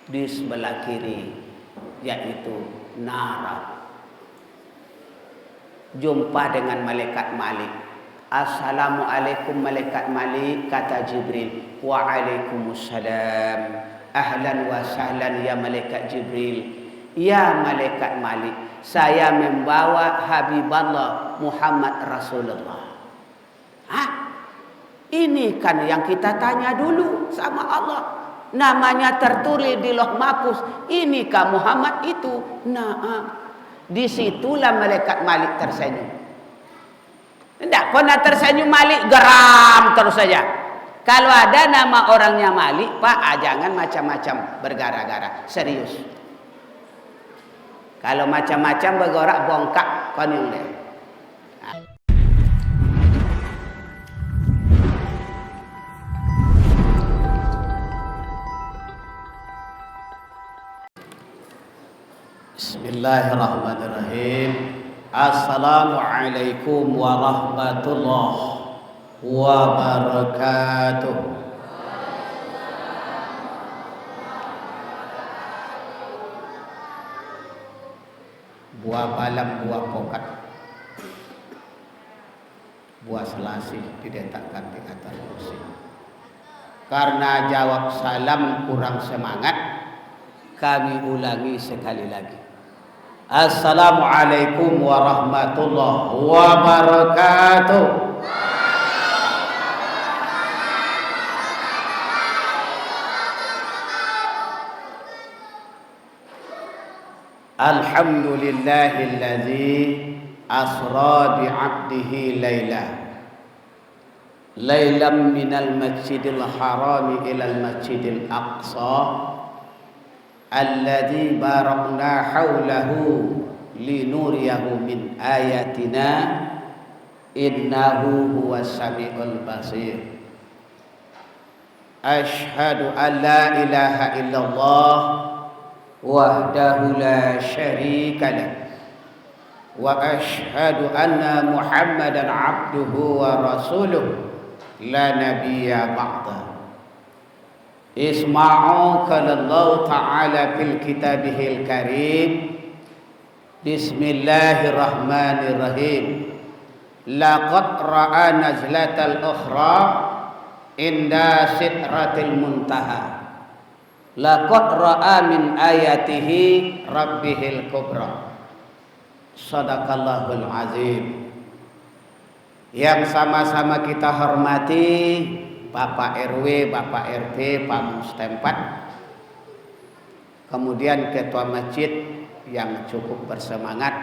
di sebelah kiri, yaitu neraka. Jumpa dengan malaikat Malik. Assalamualaikum malaikat Malik, kata Jibril. Waalaikumsalam. Ahlan wa sahlan ya malaikat Jibril. Ya malaikat Malik, saya membawa Habiballah Muhammad Rasulullah. Hah? Ini kan yang kita tanya dulu sama Allah. Namanya tertulis di Lauh Mahfuz. Inikah Muhammad itu? Naam. Disitulah malaikat Malik tersenyum. Tidak pernah tersenyum Malik, geram terus saja. Kalau ada nama orangnya Malik, Pak, jangan macam-macam bergara-gara, serius. Kalau macam-macam bergerak bongkak konyol deh. Bismillahirrahmanirrahim. Assalamualaikum warahmatullahi wabarakatuh. Buah balam, buah pokat, buah selasih diletakkan di atas kursi. Karena jawab salam kurang semangat, kami ulangi sekali lagi. Assalamualaikum warahmatullahi wabarakatuh. Alhamdulillahilladzi asra bi'abdihi laylan minal masjidil harami ilal masjidil aqsa alladzi barakna haulahu linuriyahu min ayatina innahu huwas samiul basir. Asyhadu an la ilaha illallah wahdahu la syarika lah wa asyhadu anna Muhammadan abduhu wa rasuluh la nabiyya ba'da. Isma'u qalallahu ta'ala fil kitabihil karim. Bismillahirrahmanirrahim. Laqad ra'a nazlatal ukhra inda sidratil muntaha. Laqad ra'a min ayatihi rabbihil kubra. Sadaqallahul azim. Yang sama-sama kita hormati Bapak RW, Bapak RT, Pak Mustempat, kemudian Ketua Masjid yang cukup bersemangat,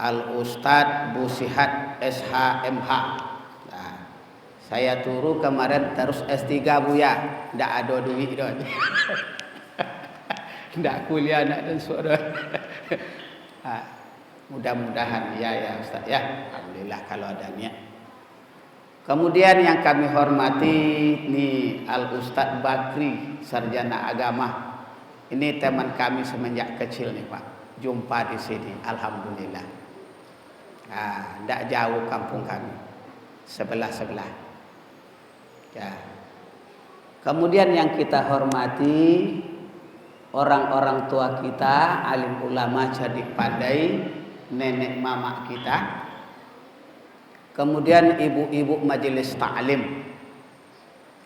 Al-Ustadz Busihat SHMH. Nah, saya turu kemarin terus S3 Buya, ndak ada duit dong. Ndak kuliah nak dan suara. Mudah-mudahan ya Ustadz ya. Alhamdulillah kalau ada niat. Kemudian yang kami hormati ini Al-Ustadz Bakri, sarjana agama. Ini teman kami semenjak kecil nih Pak. Jumpa di sini, alhamdulillah. Nah, tidak jauh kampung kami, sebelah-sebelah. Ya. Kemudian yang kita hormati orang-orang tua kita, alim ulama cerdik pandai, nenek mama kita. Kemudian ibu-ibu majelis ta'lim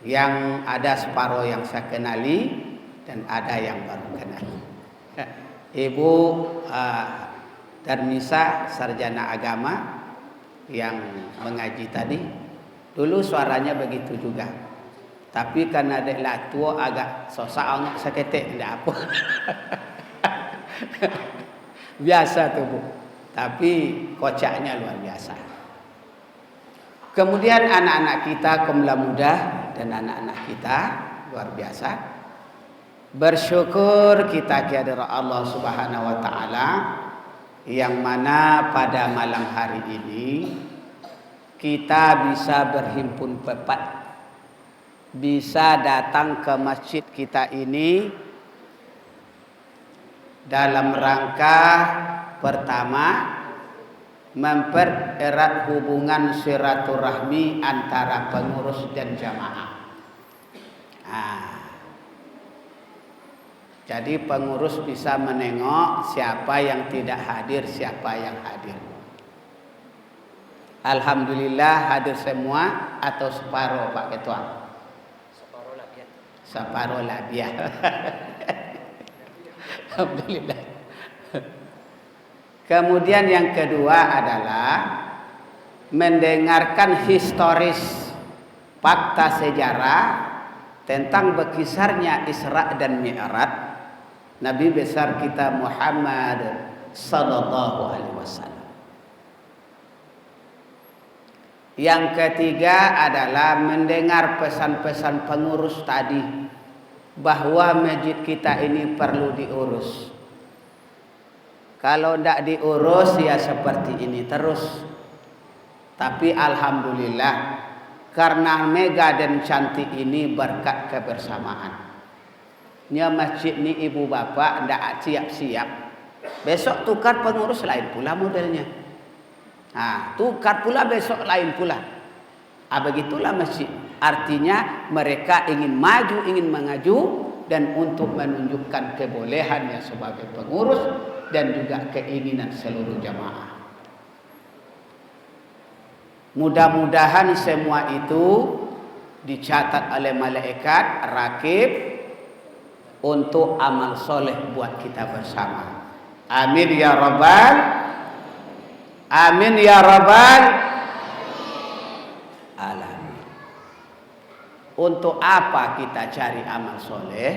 yang ada separuh yang saya kenali dan ada yang baru kenal. Ibu Darmisa, sarjana agama yang mengaji tadi, dulu suaranya begitu juga. Tapi karena adiklah tua agak sosak seketik, tidak apa. Biasa tuh Bu, tapi kocaknya luar biasa. Kemudian anak-anak kita, kaum muda dan anak-anak kita luar biasa. Bersyukur kita kehadirat Allah Subhanahu wa taala yang mana pada malam hari ini kita bisa berhimpun pepat, bisa datang ke masjid kita ini dalam rangka pertama mempererat hubungan silaturahmi antara pengurus dan jamaah. Jadi pengurus bisa menengok siapa yang tidak hadir, siapa yang hadir. Alhamdulillah hadir semua atau separuh Pak Ketua? Separuh labiah. Separuh labiah. Alhamdulillah. Kemudian yang kedua adalah mendengarkan historis fakta sejarah tentang berkisarnya Isra dan Mi'raj Nabi besar kita Muhammad sallallahu alaihi wasallam. Yang ketiga adalah mendengar pesan-pesan pengurus tadi bahwa masjid kita ini perlu diurus. Kalau tidak diurus ya seperti ini terus. Tapi alhamdulillah karena mega dan cantik ini berkat kebersamaan. Nya masjid ni ibu bapak ndak siap-siap. Besok tukar pengurus lain pula modelnya. Nah, tukar pula besok lain pula. Begitulah masjid. Artinya mereka ingin maju, ingin mengaju dan untuk menunjukkan kebolehannya sebagai pengurus dan juga keinginan seluruh jamaah. Mudah-mudahan semua itu dicatat oleh malaikat rakib untuk amal soleh buat kita bersama. Amin ya rabbal, amin ya rabbal alamin. Untuk apa kita cari amal soleh?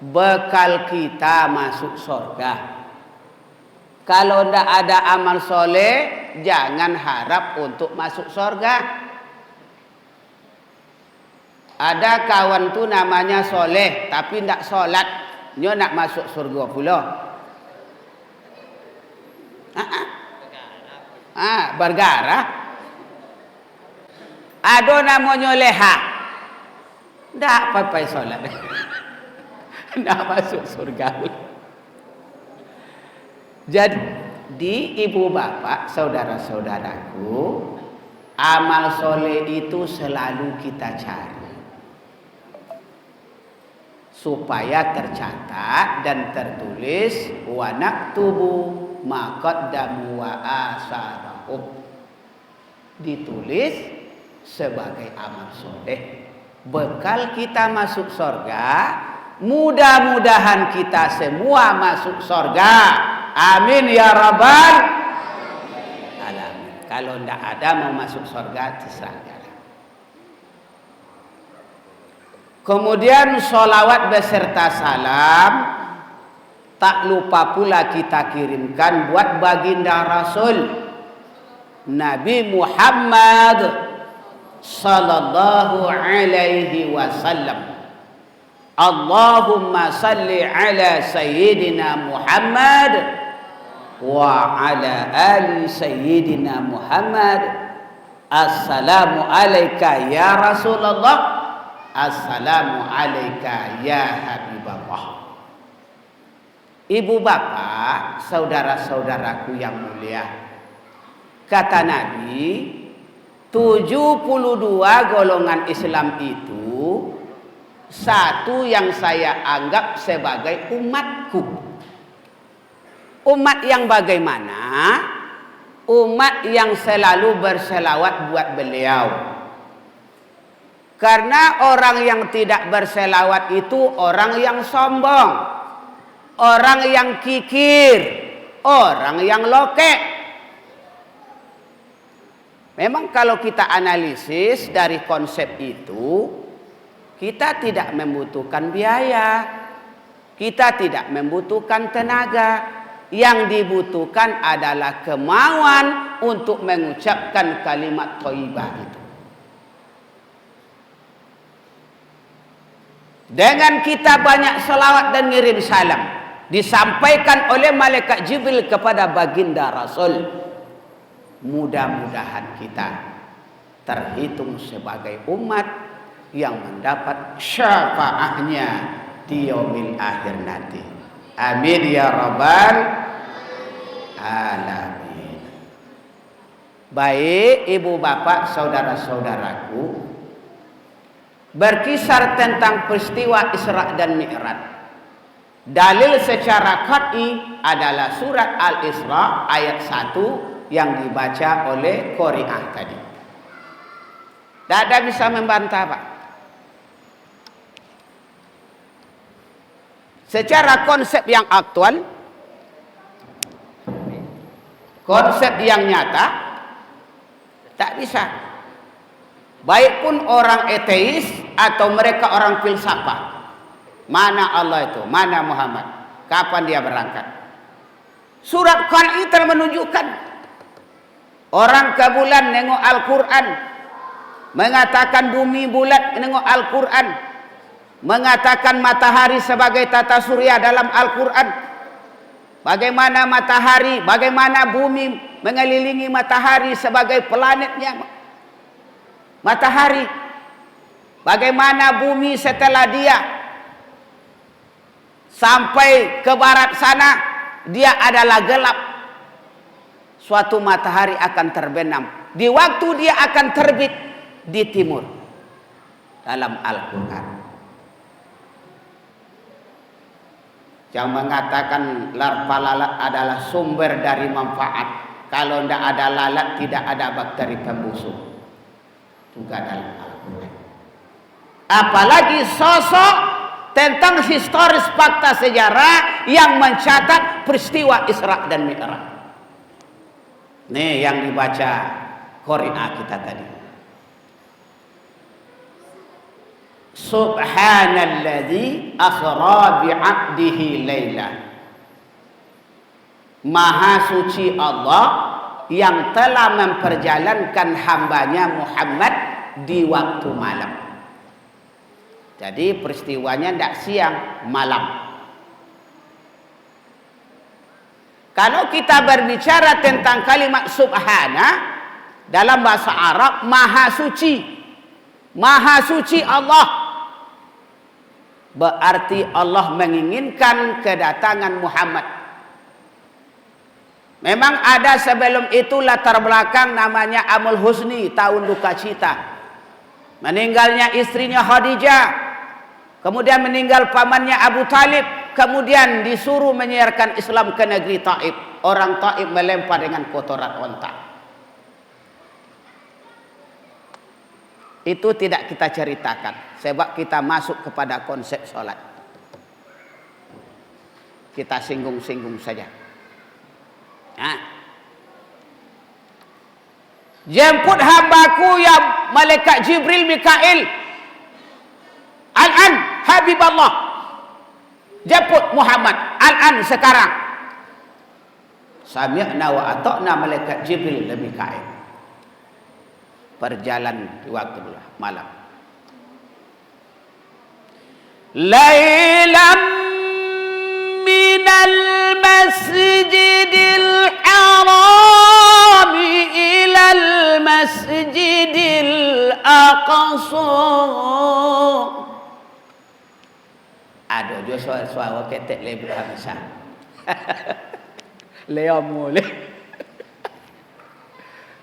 Bekal kita masuk surga. Kalau tidak ada amal soleh, jangan harap untuk masuk surga. Ada kawan tu namanya soleh tapi tidak solat, nyo nak masuk surga pula. Bergarah. Ada namanya leha, tidak apa-apa solat, tidak masuk surga. Jadi ibu bapak, saudara-saudaraku, amal soleh itu selalu kita cari supaya tercatat dan tertulis wa naktubu ma qaddamu wa asarahum, ditulis sebagai amal soleh bekal kita masuk surga. Mudah-mudahan kita semua masuk surga, amin ya rabbal alamin. Kalau tidak ada mau masuk surga terserah. Kemudian sholawat beserta salam tak lupa pula kita kirimkan buat baginda Rasul Nabi Muhammad sallallahu alaihi wasallam. Allahumma salli ala sayyidina Muhammad wa ala ali sayyidina Muhammad. Assalamu alayka ya Rasulullah, assalamu alayka ya Habiballah. Ibu bapak, saudara-saudaraku yang mulia, kata Nabi, 72 golongan Islam itu satu yang saya anggap sebagai umatku. Umat yang bagaimana? Umat yang selalu berselawat buat beliau. Karena orang yang tidak berselawat itu orang yang sombong, orang yang kikir, orang yang lokek. Memang kalau kita analisis dari konsep itu, kita tidak membutuhkan biaya, kita tidak membutuhkan tenaga. Yang dibutuhkan adalah kemauan untuk mengucapkan kalimat thayyibah itu. Dengan kita banyak selawat dan ngirim salam, disampaikan oleh malaikat Jibril kepada baginda Rasul, mudah-mudahan kita terhitung sebagai umat yang mendapat syafaatnya di yaumil akhir nanti. Amin ya rabbal alamin. Baik ibu bapak, saudara-saudaraku, berkisar tentang peristiwa Isra dan Mi'raj. Dalil secara qat'i adalah surat Al-Isra ayat 1 yang dibaca oleh Qari'ah tadi. Tak ada bisa membantah, Pak. Secara konsep yang aktual, konsep yang nyata, tak bisa. Baik pun orang ateis atau mereka orang filsafat. Mana Allah itu? Mana Muhammad? Kapan dia berangkat? Surat Qur'an telah menunjukkan. Orang ke bulan nengok Al-Quran. Mengatakan bumi bulat nengok Al-Quran. Mengatakan matahari sebagai tata surya dalam Al-Quran. Bagaimana matahari, bagaimana bumi mengelilingi matahari sebagai planetnya matahari. Bagaimana bumi setelah dia sampai ke barat sana, dia adalah gelap. Suatu matahari akan terbenam. Di waktu dia akan terbit di timur. Dalam Al-Quran. Yang mengatakan larva lalat adalah sumber dari manfaat. Kalau tidak ada lalat, tidak ada bakteri pembusuk. Juga dalam Al-Quran. Apalagi sosok tentang historis fakta sejarah yang mencatat peristiwa Isra dan Mi'raj. Nih yang dibaca Qari'ah kita tadi. Subhanalladzi asra bi'abdihi laila. Maha suci Allah yang telah memperjalankan hambanya Muhammad di waktu malam. Jadi peristiwanya tidak siang, malam. Kalau kita berbicara tentang kalimat subhana dalam bahasa Arab, maha suci. Maha suci Allah. Berarti Allah menginginkan kedatangan Muhammad. Memang ada sebelum itu latar belakang namanya Amul Husni, tahun duka cita. Meninggalnya istrinya Khadijah. Kemudian meninggal pamannya Abu Talib. Kemudian disuruh menyiarkan Islam ke negeri Taif. Orang Taif melempar dengan kotoran onta. Itu tidak kita ceritakan. Sebab kita masuk kepada konsep sholat. Kita singgung-singgung saja. Nah. Jemput hambaku yang malaikat Jibril Mikail. Al-an Habib Allah. Jemput Muhammad. Al-an sekarang. Sami'na wa ata'na malaikat Jibril dan Mikail. Berjalan di waktu malam. Lailam minal masjidil haram ilal masjidil aqsa. Aduh, dia suara ketek lebih habisah. Leom boleh.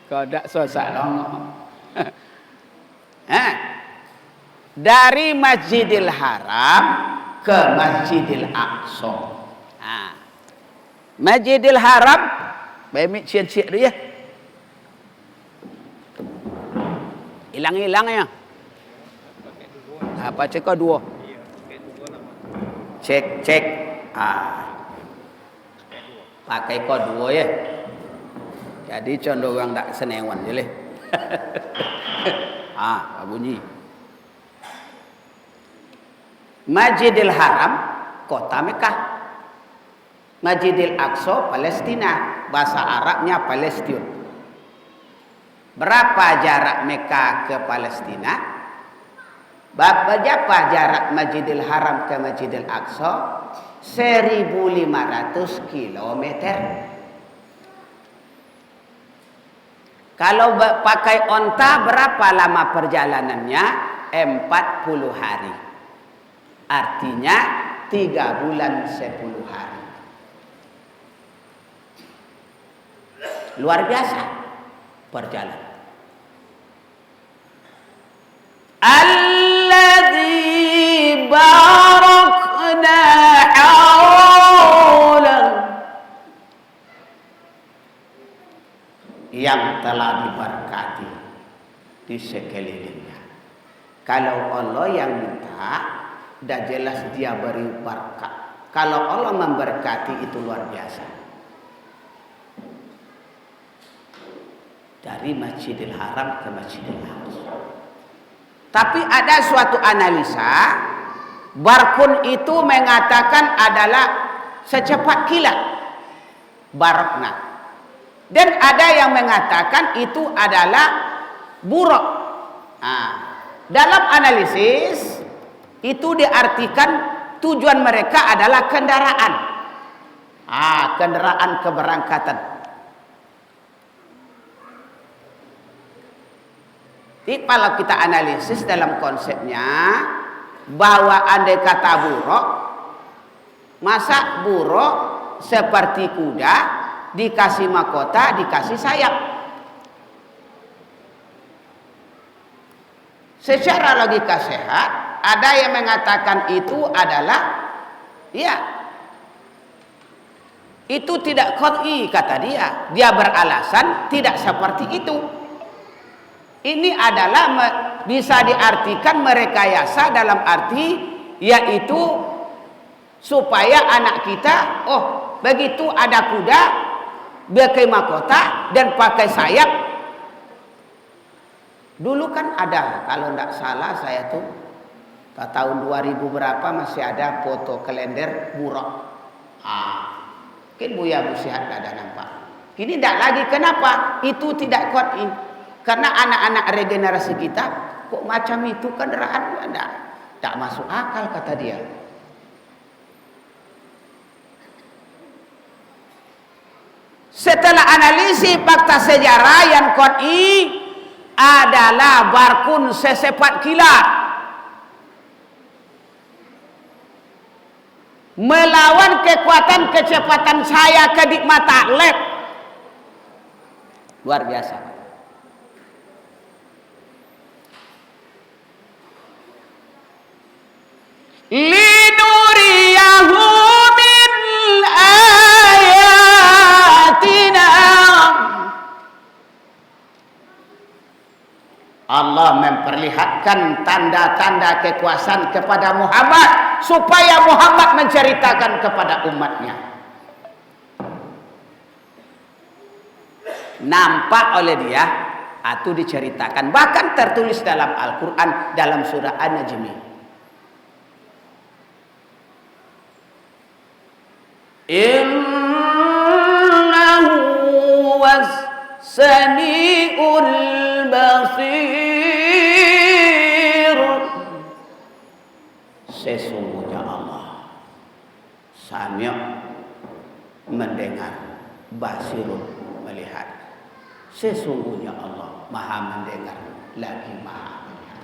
Kau tak susah long. Dari Masjidil Haram ke Masjidil Aqsa. Masjidil Haram, bemik cik-cik dia. Hilang-hilang ya. Apa cek kau dua? Cek. Pakai kau dua ya. Jadi condong orang tak senewan je leh. Bunyi. Masjidil Haram, kota Mekah. Masjidil Aqsa, Palestina. Bahasa Arabnya Palestina. Berapa jarak Mekah ke Palestina? Berapa jarak Masjidil Haram ke Masjidil Aqsa? 1.500 kilometer. Kalau pakai onta berapa lama perjalanannya? 40 hari. Artinya 3 bulan 10 hari. Luar biasa perjalanan. Alladzi barakna telah diberkati di sekelilingnya. Kalau Allah yang minta, dah jelas dia beri berkat. Kalau Allah memberkati itu luar biasa. Dari Masjidil Haram ke Masjidil Aqsa. Tapi ada suatu analisa, Barkun itu mengatakan adalah secepat kilat. Barakna. Dan ada yang mengatakan itu adalah buruk. Dalam analisis itu diartikan tujuan mereka adalah kendaraan. Kendaraan keberangkatan. Jadi kalau kita analisis dalam konsepnya bahwa andai kata buruk, masa buruk seperti kuda dikasih mahkota, dikasih sayap. Secara logika sehat, ada yang mengatakan itu adalah itu tidak qat'i, kata dia. Dia beralasan tidak seperti itu. Ini adalah bisa diartikan merekayasa dalam arti yaitu supaya anak kita, begitu ada kuda pakai mahkota dan pakai sayap. Dulu kan ada, kalau tidak salah saya tuh tahun 2000 berapa masih ada foto kalender buruk. Mungkin Buya Busihat ada nampak. Ini tidak lagi, kenapa? Itu tidak qat'i. Karena anak-anak regenerasi kita kok macam itu kendaraan, tidak masuk akal, kata dia. Setelah analisis fakta sejarah yang qat'i adalah Barkun secepat kilat melawan kekuatan kecepatan saya kedip mata led. Luar biasa. Linuriyahu min ayatina. Allah memperlihatkan tanda-tanda kekuasaan kepada Muhammad supaya Muhammad menceritakan kepada umatnya. Nampak oleh dia atau diceritakan, bahkan tertulis dalam Al-Quran dalam surah An-Najm. Innahu was-sami'ul basir. Sesungguhnya Allah Sami' mendengar, basirun melihat. Sesungguhnya Allah Maha mendengar lagi Maha melihat.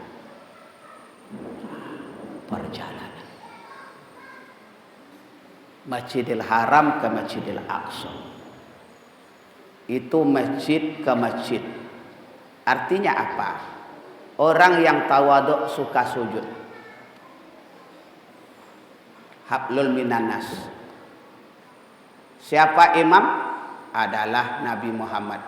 Perjalanan Masjidil Haram ke Masjidil Aqsa itu masjid ke masjid. Artinya apa? Orang yang tawaduk suka sujud. Hablul minanas. Siapa imam? Adalah Nabi Muhammad.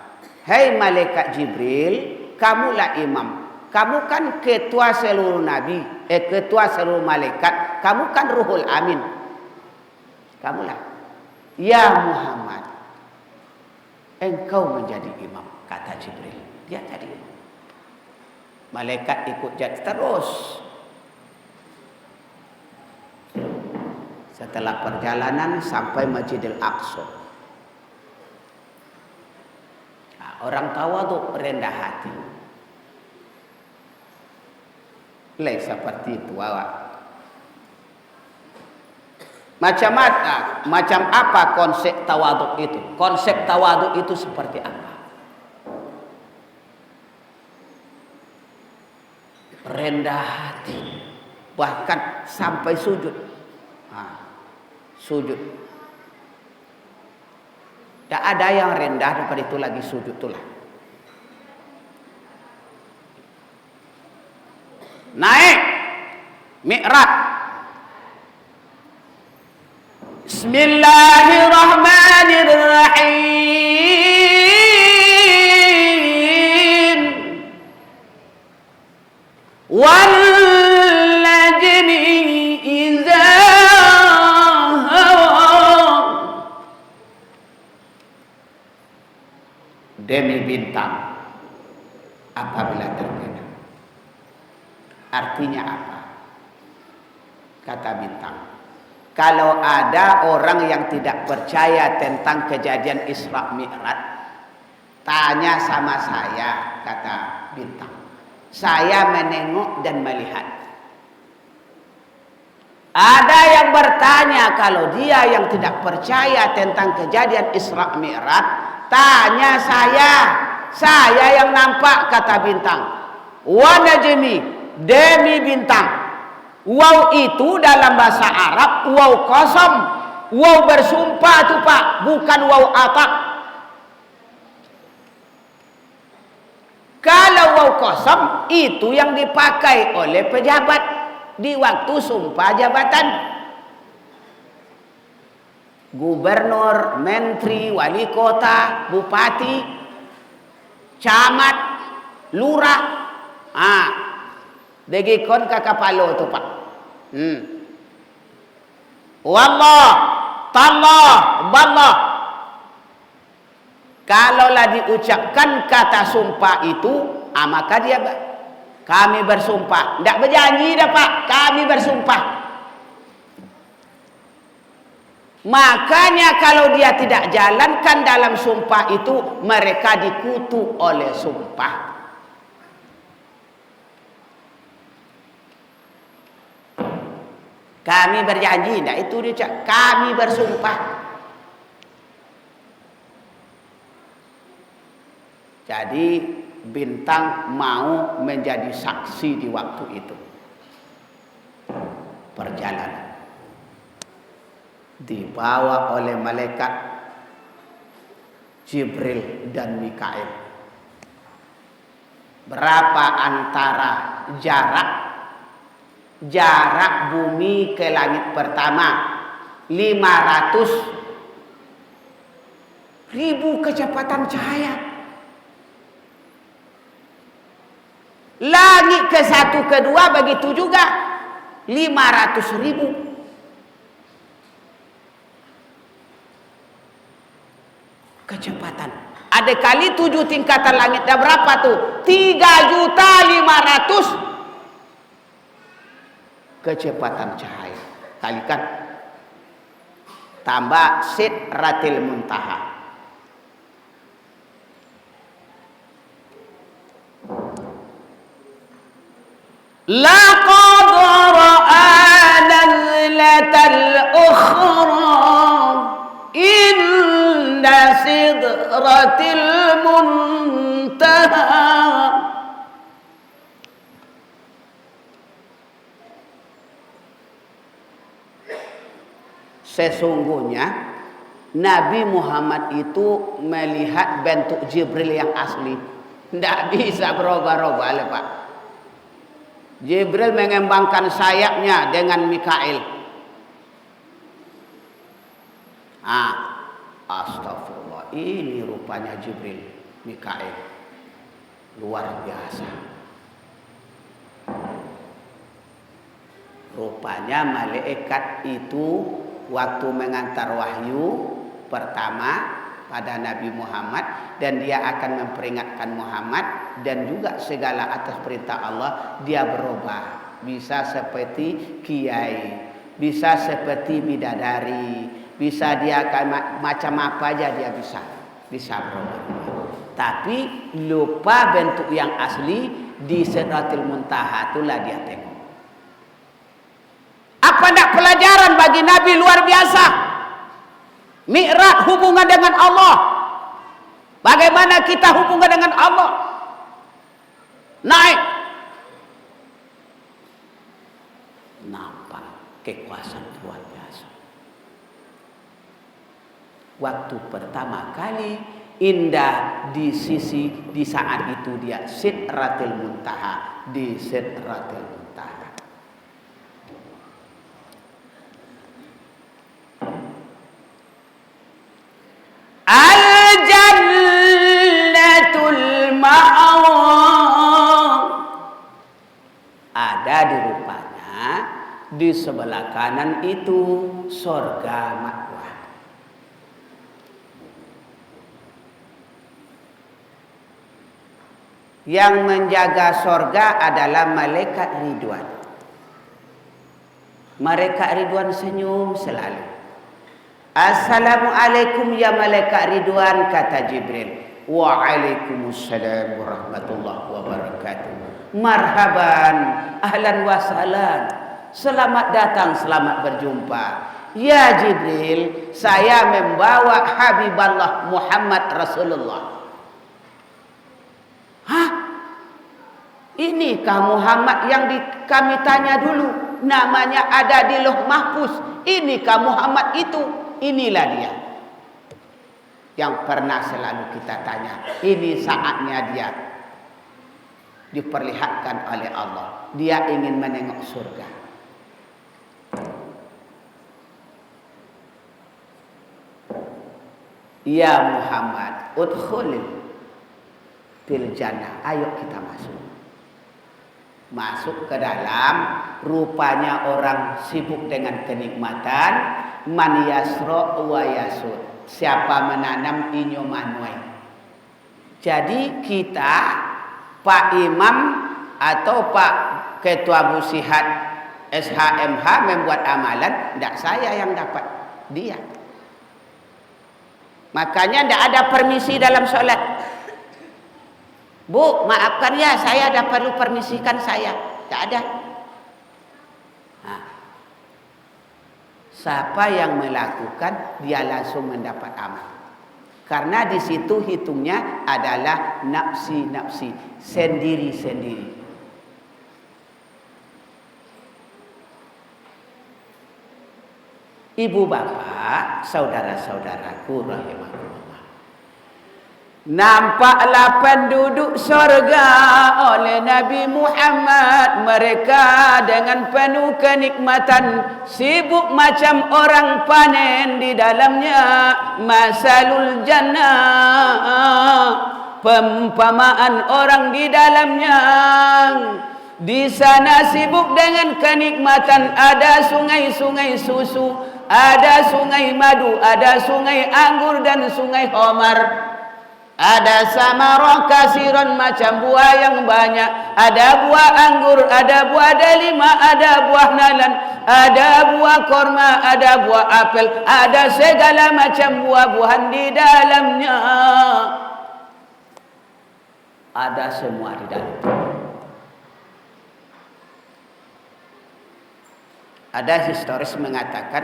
Hei malaikat Jibril, kamulah imam. Kamu kan ketua seluruh nabi, ketua seluruh malaikat. Kamu kan Ruhul Amin. Kamulah. Ya Muhammad, engkau menjadi imam, kata Jibril. Dia jadi imam. Malaikat ikut jadi terus. Setelah perjalanan sampai Masjidil Aqsa. Orang tawaduk rendah hati. Lain seperti itu awak. Macam apa konsep tawaduk itu? Konsep tawaduk itu seperti apa? Rendah hati, bahkan sampai sujud. Sujud. Tak ada yang rendah daripada itu lagi sujud itulah. Naik Mi'raj. Bismillahirrahmanirrahim. demi bintang apabila terbenam. Artinya apa? Kata bintang, kalau ada orang yang tidak percaya tentang kejadian Isra Mi'raj, tanya sama saya, kata bintang. Saya menengok dan melihat. Ada yang bertanya, kalau dia yang tidak percaya tentang kejadian Isra Mi'raj, tanya saya yang nampak, kata bintang. Wa najmi, demi bintang. Waw itu dalam bahasa Arab waw qasam. Waw bersumpah itu Pak, bukan waw atak. Kalau waw qasam itu yang dipakai oleh pejabat di waktu sumpah jabatan. Gubernur, menteri, wali kota, bupati, camat, lurah. Degikon kakapalo tu Pak. Wallah, tallah, ballah. Kalaulah diucapkan kata sumpah itu, maka dia kami bersumpah. Tidak berjanji dah Pak, kami bersumpah. Makanya kalau dia tidak jalankan dalam sumpah itu, mereka dikutuk oleh sumpah. Kami berjanji, tidak itu dia, kami bersumpah. Jadi bintang mau menjadi saksi di waktu itu. Perjalanan dibawa oleh malaikat Jibril dan Mikail. Berapa antara jarak bumi ke langit pertama? 500.000 kecepatan cahaya. Langit ke satu kedua begitu juga 500.000. Kecepatan. Ada kali 7 tingkatan langit. Dah berapa tuh? 3.500.000 kecepatan cahaya. Kalikan tambah Sidratil Muntaha. Laqad ra'a nazlatal ukhra inda Sidratil Muntaha. Sesungguhnya Nabi Muhammad itu melihat bentuk Jibril yang asli. Tidak bisa berubah-ubah, Pak. Jibril mengembangkan sayapnya dengan Mikail. Astagfirullah, ini rupanya Jibril, Mikail. Luar biasa. Rupanya malaikat itu waktu mengantar wahyu pertama pada Nabi Muhammad, dan dia akan memperingatkan Muhammad, dan juga segala atas perintah Allah dia berubah. Bisa seperti kiai, bisa seperti bidadari, bisa dia macam apa aja dia bisa berubah. Tapi lupa bentuk yang asli di Sidratil Muntaha, itulah dia tengok. Apa tidak pelajaran bagi Nabi luar biasa? Mi'raj hubungan dengan Allah. Bagaimana kita hubungan dengan Allah? Naik. Nampak kekuasaan luar biasa. Waktu pertama kali indah di saat itu dia Sidratil Muntaha, di Sidratil Muntaha. Al-Jannatul Ma'wa. Ada di rupanya di sebelah kanan itu surga Ma'wa. Yang menjaga sorga adalah malaikat Ridwan. Malaikat Ridwan senyum selalu. Assalamualaikum ya malaikat Ridwan, kata Jibril. Waalaikumsalam warahmatullahi wabarakatuh. Marhaban, ahlan wa sahlan. Selamat datang, selamat berjumpa. Ya Jibril, saya membawa Habiballah Muhammad Rasulullah. Hah? Inikah Muhammad yang kami tanya dulu? Namanya ada di Lauh Mahfuz. Inikah Muhammad itu? Inilah dia yang pernah selalu kita tanya. Ini saatnya dia diperlihatkan oleh Allah. Dia ingin menengok surga. Ya Muhammad, udkhul fil jannah. Ayo kita masuk. Masuk ke dalam. Rupanya orang sibuk dengan kenikmatan. Man yasra wa yasud. Siapa menanam inyo manuai. Jadi kita, Pak Imam atau Pak Ketua Musihat SHMH membuat amalan, tidak saya yang dapat, dia. Makanya tidak ada permisi dalam sholat. Bu, maafkan ya, saya ada perlu permisikan saya. Tidak ada. Nah, siapa yang melakukan, dia langsung mendapat amal. Karena di situ hitungnya adalah nafsi-nafsi, sendiri-sendiri. Ibu bapak, saudara-saudaraku rahimahullah. Nampaklah penduduk sorga oleh Nabi Muhammad. Mereka dengan penuh kenikmatan, sibuk macam orang panen di dalamnya. Masalul jannah, pempamaan orang di dalamnya. Di sana sibuk dengan kenikmatan. Ada sungai-sungai susu, ada sungai madu, ada sungai anggur dan sungai khamar. Ada samarah kasiron, macam buah yang banyak. Ada buah anggur, ada buah delima, ada buah nalan, ada buah korma, ada buah apel, ada segala macam buah-buahan di dalamnya. Ada semua di dalam. Ada historis mengatakan,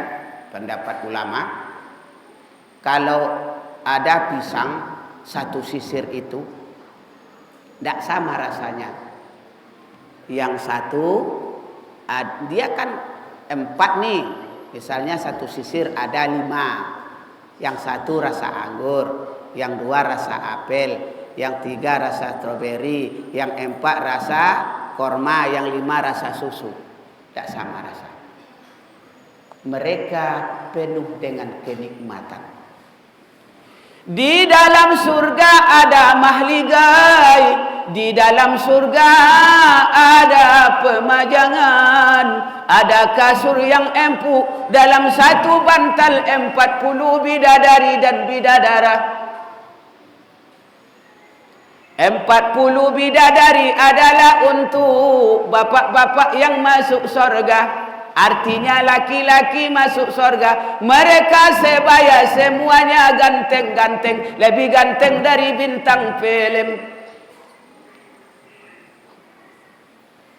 pendapat ulama, kalau ada pisang satu sisir itu tidak sama rasanya. Yang satu dia kan 4 nih, misalnya satu sisir ada 5. Yang satu rasa anggur, yang 2 rasa apel, yang 3 rasa stroberi, yang 4 rasa korma, yang 5 rasa susu. Tidak sama rasa. Mereka penuh dengan kenikmatan. Di dalam surga ada mahligai, di dalam surga ada pemajangan, ada kasur yang empuk, dalam satu bantal 40 bidadari dan bidadara. 40 bidadari adalah untuk bapak-bapak yang masuk surga. Artinya laki-laki masuk surga. Mereka sebaya, semuanya ganteng-ganteng, lebih ganteng dari bintang film.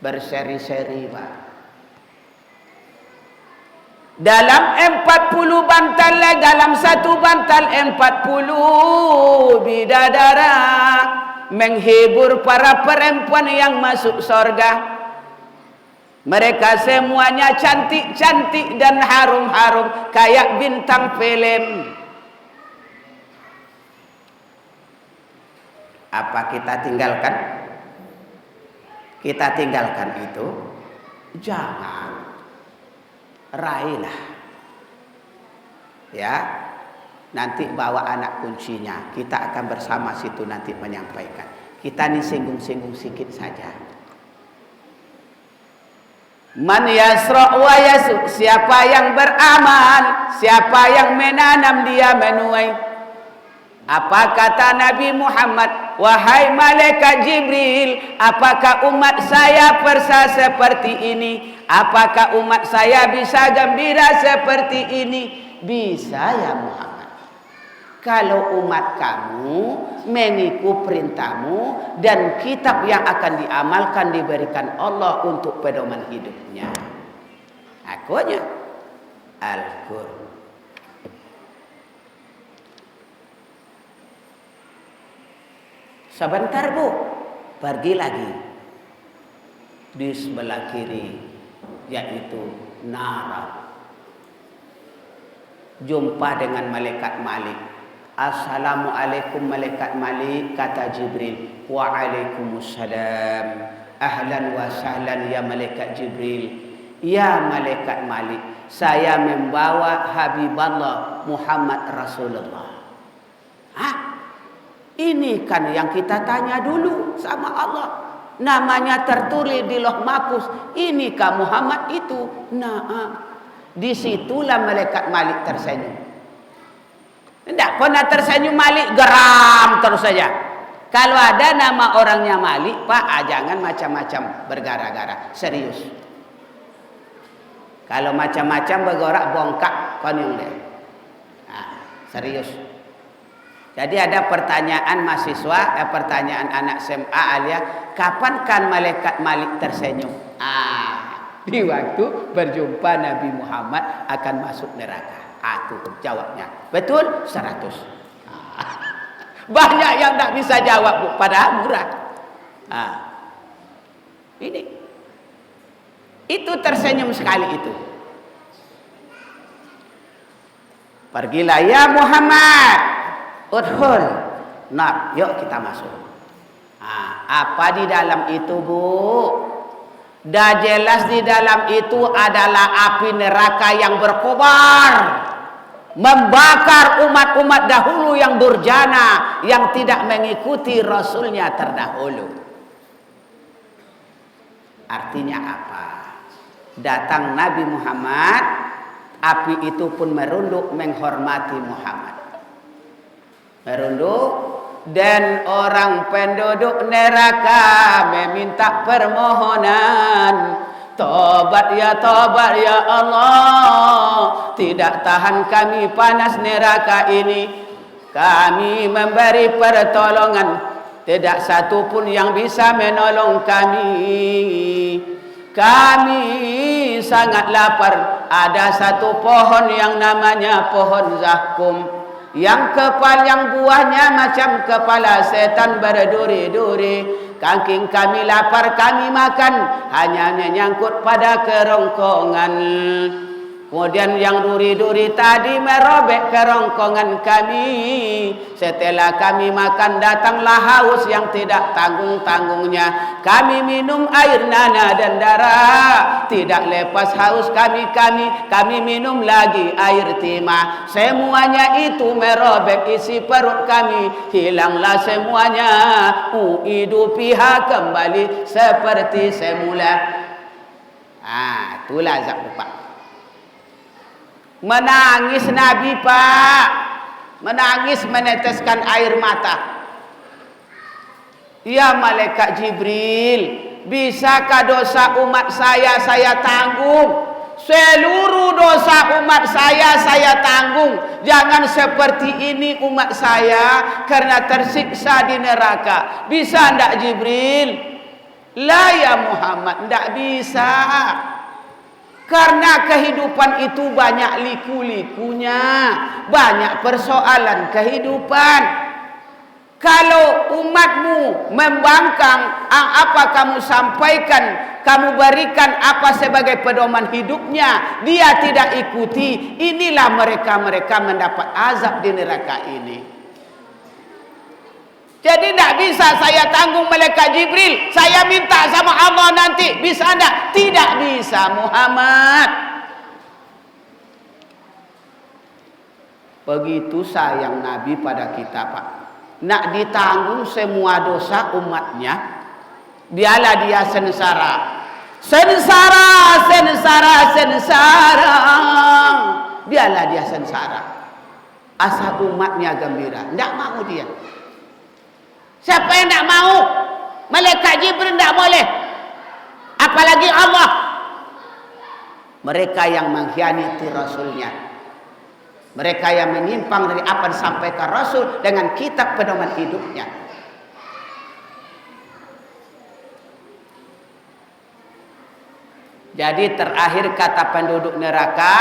Berseri-seri, Pak. Dalam 40 bantal, dalam satu bantal 40 bidadara menghibur para perempuan yang masuk surga. Mereka semuanya cantik-cantik dan harum-harum kayak bintang film. Apa kita tinggalkan? Kita tinggalkan itu? Jangan. Raihlah. Ya. Nanti bawa anak kuncinya. Kita akan bersama situ nanti menyampaikan. Kita ini singgung-singgung sedikit saja. Man yasra' wa yasud. Siapa yang beramal, siapa yang menanam dia menuai. Apa kata Nabi Muhammad? Wahai malaikat Jibril, apakah umat saya persa seperti ini? Apakah umat saya bisa gembira seperti ini? Bisa ya Muhammad. Kalau umat kamu mengikut perintahmu dan kitab yang akan diamalkan diberikan Allah untuk pedoman hidupnya. Akunya Al-Qur'an. Sebentar Bu, pergi lagi di sebelah kiri, yaitu neraka. Jumpa dengan malaikat Malik. Assalamualaikum malaikat Malik, kata Jibril. Waalaikumsalam. Ahlan wa sahlan ya malaikat Jibril. Ya malaikat Malik, saya membawa Habiballah Muhammad Rasulullah. Hah? Ini kan yang kita tanya dulu sama Allah. Namanya tertulis di Lauh Mahfuz. Inikah Muhammad itu? Nah, disitulah malaikat Malik tersenyum. Tidak pernah tersenyum Malik, geram terus saja. Kalau ada nama orangnya Malik, Pak, jangan macam-macam bergara-gara. Serius. Kalau macam-macam bergerak bongkak konyol deh. Nah, serius. Jadi ada pertanyaan mahasiswa, pertanyaan anak SMA Alia, kapan kan malaikat Malik tersenyum? Di waktu berjumpa Nabi Muhammad akan masuk neraka. Itu jawabnya. Betul? 100. Banyak yang tak bisa jawab Bu, padahal murah. Ini. Itu tersenyum sekali itu. Pergilah ya Muhammad. Udhul. Nah, yuk kita masuk. Apa di dalam itu Bu? Dah jelas di dalam itu adalah api neraka yang berkobar, membakar umat-umat dahulu yang durjana, yang tidak mengikuti Rasulnya terdahulu. Artinya apa? Datang Nabi Muhammad, api itu pun merunduk menghormati Muhammad. Merunduk, dan orang penduduk neraka meminta permohonan. Tobat ya Allah, tidak tahan kami panas neraka ini. Kami memberi pertolongan, tidak satu pun yang bisa menolong kami. Kami sangat lapar. Ada satu pohon yang namanya pohon zakum, yang buahnya macam kepala setan berduri-duri. Kangking kami lapar, kami makan, hanya menyangkut pada kerongkongan. Kemudian yang duri-duri tadi merobek kerongkongan kami. Setelah kami makan, datanglah haus yang tidak tanggung-tanggungnya. Kami minum air nana dan darah. Tidak lepas haus kami minum lagi air timah. Semuanya itu merobek isi perut kami. Hilanglah semuanya. Uidu piha, kembali seperti semula. Itulah azab Pak. Menangis Nabi Pak, menangis meneteskan air mata. Ya malaikat Jibril, bisakah dosa umat saya tanggung? Seluruh dosa umat saya tanggung. Jangan seperti ini umat saya karena tersiksa di neraka. Bisa ndak Jibril? La ya Muhammad, ndak bisa. Karena kehidupan itu banyak liku-likunya, banyak persoalan kehidupan. Kalau umatmu membangkang, apa kamu sampaikan, kamu berikan apa sebagai pedoman hidupnya, dia tidak ikuti, inilah mereka mendapat azab di neraka ini. Jadi tidak bisa saya tanggung malaikat Jibril. Saya minta sama Allah nanti. Bisa tidak? Tidak bisa Muhammad. Begitu sayang Nabi pada kita Pak. Nak ditanggung semua dosa umatnya. Biarlah dia sengsara. Sengsara. Biarlah dia sengsara. asal umatnya gembira. Tidak mau dia. Siapa yang tidak mau? Malaikat Jibril tidak boleh. Apalagi Allah. Mereka yang mengkhianati Rasulnya. Mereka yang menyimpang dari apa yang disampaikan Rasul dengan kitab pedoman hidupnya. Jadi terakhir kata penduduk neraka,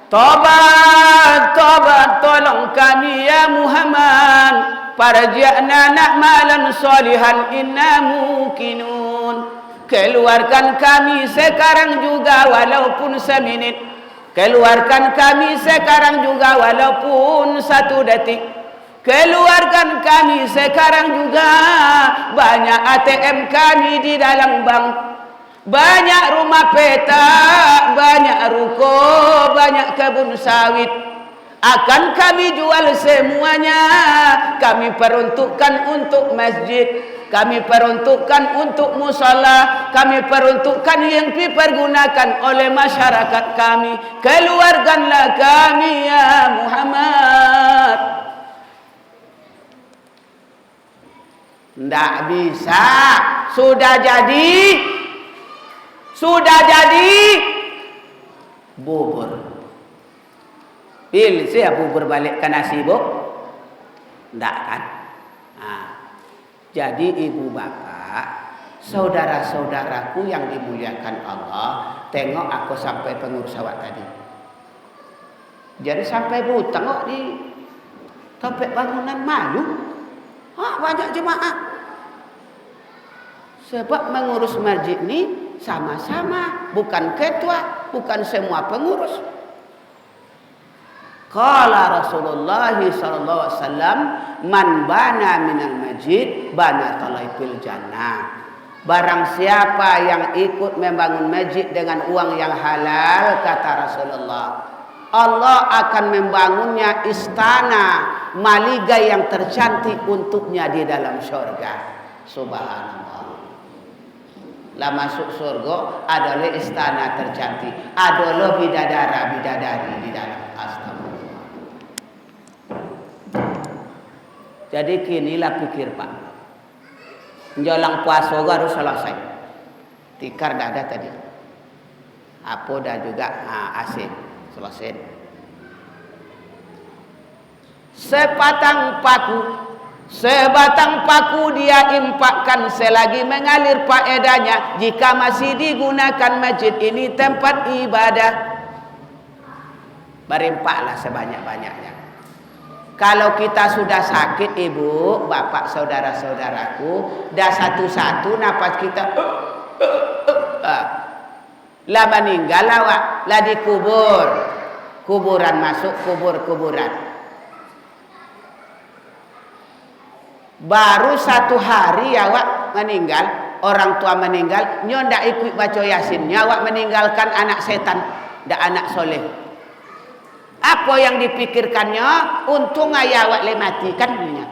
tobat, tobat, tolong kami ya Muhammad, farji'na na'malan sholihan inna muqinun. Keluarkan kami sekarang juga walaupun semenit. Keluarkan kami sekarang juga walaupun 1 detik. Keluarkan kami sekarang juga. Banyak ATM kami di dalam bank. Banyak rumah petak, banyak ruko, banyak kebun sawit. Akan kami jual semuanya. Kami peruntukkan untuk masjid. Kami peruntukkan untuk musala. Kami peruntukkan yang dipergunakan oleh masyarakat kami. Keluarkanlah kami ya Muhammad. Tidak bisa. Sudah jadi bubur. Pilih saya bubur balik ke nasi, Bu? Tidak kan? Nah, jadi ibu bapak, saudara-saudaraku yang dimuliakan Allah, tengok aku sampai pengurus awak tadi. Jadi sampai Bu tengok di topik bangunan malu. Banyak jemaah. Sebab mengurus masjid ini sama-sama, bukan ketua, bukan semua pengurus. Qala Rasulullah sallallahu alaihi wasallam, man bana minal masjid bana talaifil jannah. Barang siapa yang ikut membangun masjid dengan uang yang halal, kata Rasulullah, Allah akan membangunnya istana maligai yang tercantik untuknya di dalam surga. Subhanallah. Lah masuk surga adalah istana tercantik, adalah bidadari di dalam. Astagfirullah. Jadi kinilah pikir Pak, menjelang puasa harus selesai. Tikar dah ada tadi, apa dah juga AC selesai. Sebatang paku dia impakkan selagi mengalir faedahnya. Jika masih digunakan masjid ini tempat ibadah, berimpaklah sebanyak-banyaknya. Kalau kita sudah sakit, ibu, bapak, saudara-saudaraku, dah satu-satu napas kita lah meninggal awak, lah dikubur. Kuburan masuk, kuburan. Baru 1 hari awak meninggal, orang tua meninggal, nyo ndak ikut baca Yasin, awak meninggalkan anak setan, ndak anak soleh. Apa yang dipikirkannya? Untung ayah awak le mati kan punya.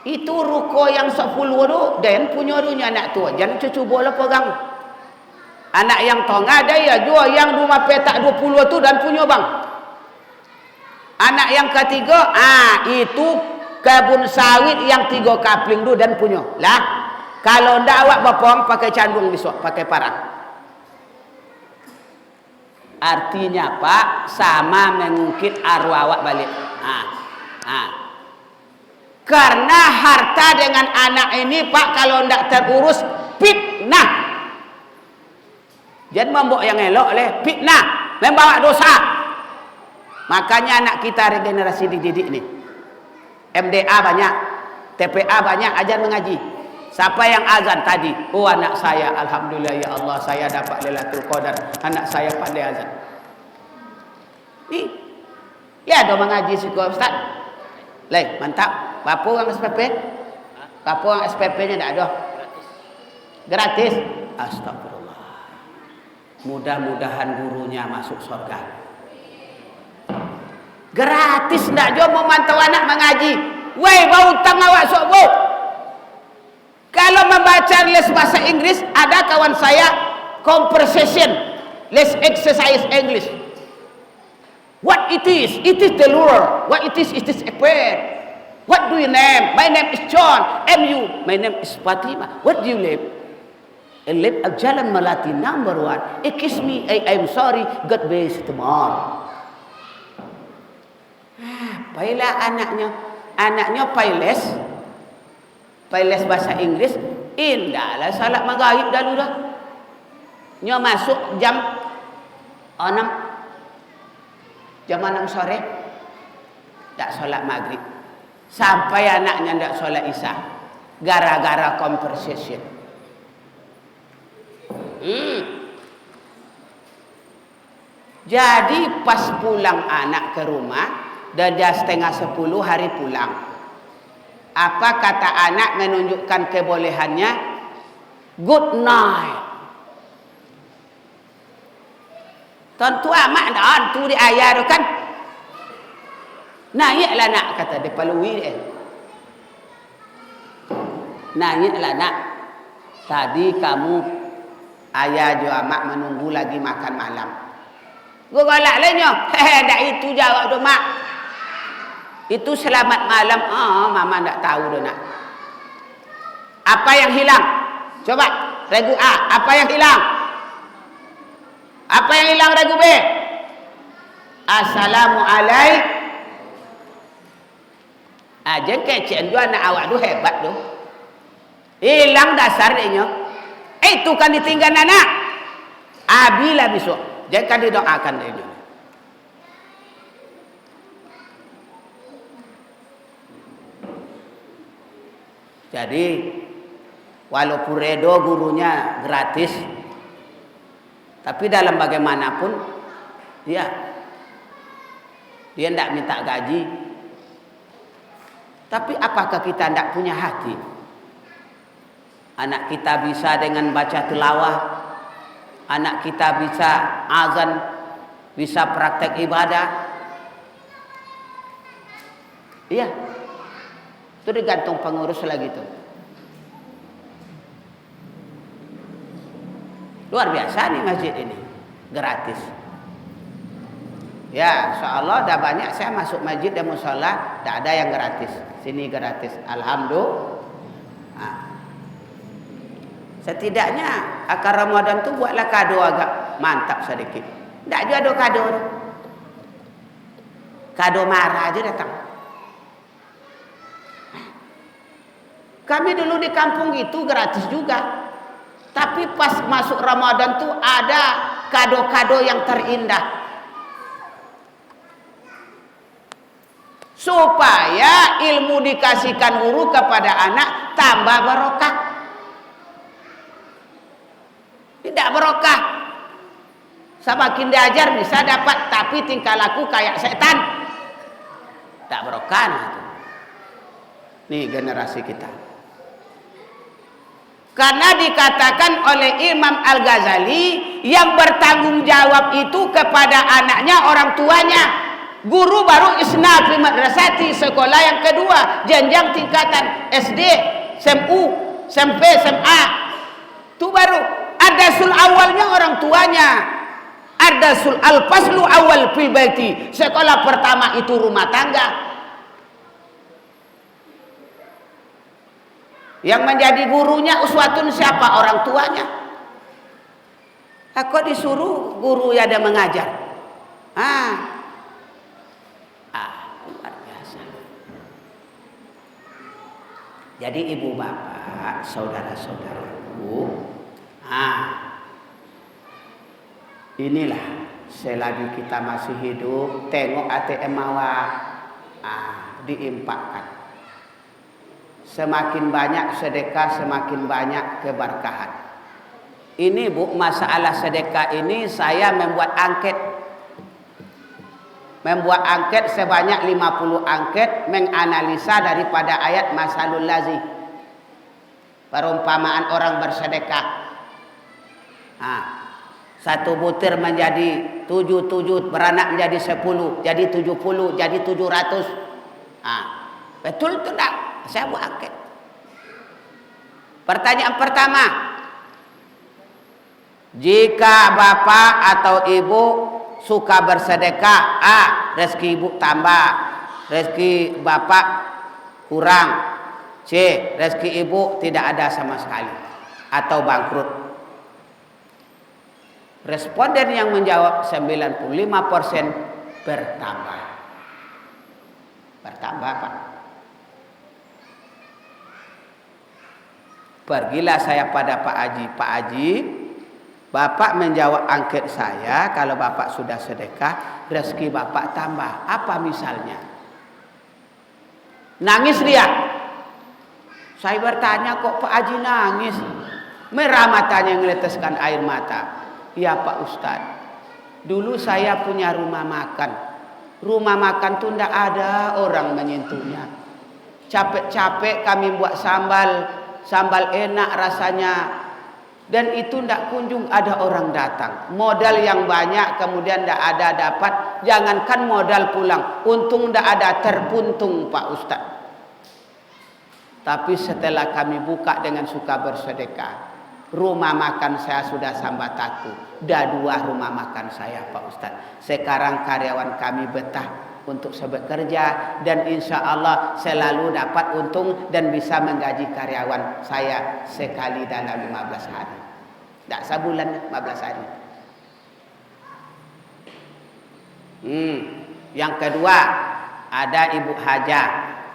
Itu ruko yang 10 tu dan punya dunia anak tua. Jangan cucu bola pegang. Anak yang tengah ada ya jual yang rumah petak 20 tu dan punya bang. Anak yang ketiga, itu kebun sawit yang 3 kapling tu dan punya. Lah, kalau ndak awak bapong pakai candung besok, pakai parang. Artinya Pak, sama mengungkit arwah awak balik. Karena harta dengan anak ini Pak, kalau tidak terurus fitnah. Jangan membawa yang elok oleh fitnah, membawa dosa. Makanya anak kita regenerasi dididik ini, MDA banyak, TPA banyak, ajar mengaji. Siapa yang azan tadi? Oh, anak saya, alhamdulillah ya Allah, saya dapat Lailatul Qadar. Anak saya pandai azan. Nih, ya ada mengaji suka Ustaz. Lain, mantap. Berapa orang SPP? Berapa orang SPP-nya tak ada? Gratis. Astagfirullah. Mudah-mudahan gurunya masuk surga. Gratis tak jom memantau anak mengaji. Weh, bau utang awak sok bau. Kalau membaca les bahasa Inggris, ada kawan saya conversation, les exercise English. What it is? It is the lure. What it is a pen. What do you name? My name is John. M.U. My name is Fatima. What do you live? I live at Jalan Melati number 1. Excuse me, I'm sorry. God bless tomorrow. Baiklah anaknya Pailes bahasa Inggris. Indahlah salat maghrib dahulu dah. Nyo masuk jam 6 sore. Tak solat maghrib. Sampai anaknya tak solat isya. Gara-gara conversation. Jadi pas pulang anak ke rumah, dah 9:30 hari pulang. Apa kata anak menunjukkan kebolehannya? Good night. Tentu amat dah tu di ayah tu kan. Naiklah nak kata dia palui dia. Naiklah nak. Tadi kamu ayah jo amak menunggu lagi makan malam. Gua galak lainnya. Dak itu jawab tu mak. Itu selamat malam. Mama tak tahu dah nak. Apa yang hilang? Coba regu A. Apa yang hilang? Apa yang hilang regu B? Assalamualaikum. Jengke cik dua anak awak tu hebat tu. Hilang dasar dia. Itu kan ditinggal anak. Bila besok. Jangan didoakan dia. Jadi walaupun redo gurunya gratis, tapi dalam bagaimanapun dia tidak minta gaji. Tapi apakah kita tidak punya hati? Anak kita bisa dengan baca tilawah, anak kita bisa azan, bisa praktek ibadah. Iya. Itu digantung pengurus lagi tuh. Luar biasa nih masjid ini, gratis. Ya, insyaallah dah banyak saya masuk masjid dan mushola, tak ada yang gratis. Sini gratis, alhamdulillah. Setidaknya akar Ramadan tu buatlah kado agak mantap sedikit. Tak juga ada kado. Kado marah aja datang. Kami dulu di kampung itu gratis juga. Tapi pas masuk Ramadan tuh ada kado-kado yang terindah. Supaya ilmu dikasihkan guru kepada anak tambah barokah. Tidak barokah. Semakin diajar bisa dapat, tapi tingkah laku kayak setan. Tak barokah. Nih generasi kita. Karena dikatakan oleh Imam Al-Ghazali, yang bertanggung jawab itu kepada anaknya orang tuanya. Guru baru isna fi madrasati, sekolah yang kedua, jenjang tingkatan SD, SMU, SMP, SMA. Itu baru. Adasul awalnya orang tuanya. Adasul al-faslu awal fi baiti. Sekolah pertama itu rumah tangga. Yang menjadi gurunya uswatun siapa? Orang tuanya. Kok disuruh guru ya ada mengajar? Luar biasa. Jadi ibu bapak, saudara-saudaraku, inilah selagi kita masih hidup, tengok ATM mawar, diimpakkan. Semakin banyak sedekah, semakin banyak keberkahan. Ini Bu, masalah sedekah ini saya membuat angket. Membuat angket sebanyak 50 angket menganalisa daripada ayat masalul lazi. Perumpamaan orang bersedekah. Satu butir menjadi 7, beranak menjadi 10, jadi 70, jadi 700. Betul itu tak? Saya buat angket. Pertanyaan pertama, jika bapak atau ibu suka bersedekah, rezeki ibu tambah, rezeki bapak kurang, C, rezeki ibu tidak ada sama sekali atau bangkrut. Responden yang menjawab 95% bertambah. Bertambah, Pak. Pergilah saya pada Pak Haji. Pak Haji, Bapak menjawab angket saya, kalau Bapak sudah sedekah, rezeki Bapak tambah. Apa misalnya? Nangis dia. Saya bertanya, kok Pak Haji nangis? Merah matanya meneteskan air mata. Ya Pak Ustadz, dulu saya punya rumah makan. Rumah makan tuh tidak ada orang menyentuhnya. Capek-capek kami buat sambal enak rasanya. Dan itu tidak kunjung ada orang datang. Modal yang banyak kemudian tidak ada dapat. Jangankan modal pulang, untung tidak ada terpuntung Pak Ustadz. Tapi setelah kami buka dengan suka bersedekah, rumah makan saya sudah sambat aku. Dah 2 rumah makan saya Pak Ustadz. Sekarang karyawan kami betah untuk bekerja dan insya Allah selalu dapat untung dan bisa menggaji karyawan saya sekali dalam 15 hari. Tak sebulan 15 hari. Yang kedua, ada Ibu Haja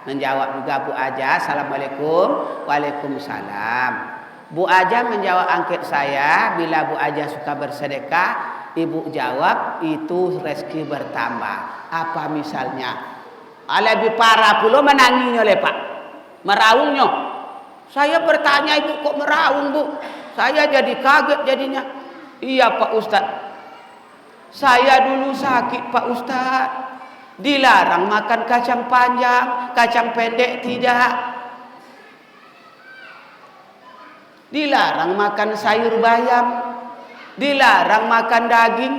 menjawab juga. Bu Haja, Assalamualaikum. Waalaikumsalam. Bu Haja menjawab angket saya, bila Bu Haja suka bersedekah, Ibu jawab itu rezeki bertambah. Apa misalnya? Lebih parah pula menanginya oleh Pak. Meraungnya. Saya bertanya, Ibu kok meraung Bu? Saya jadi kaget jadinya. Iya Pak Ustadz. Saya dulu sakit Pak Ustadz. Dilarang makan kacang panjang, kacang pendek tidak. Dilarang makan sayur bayam, dilarang makan daging,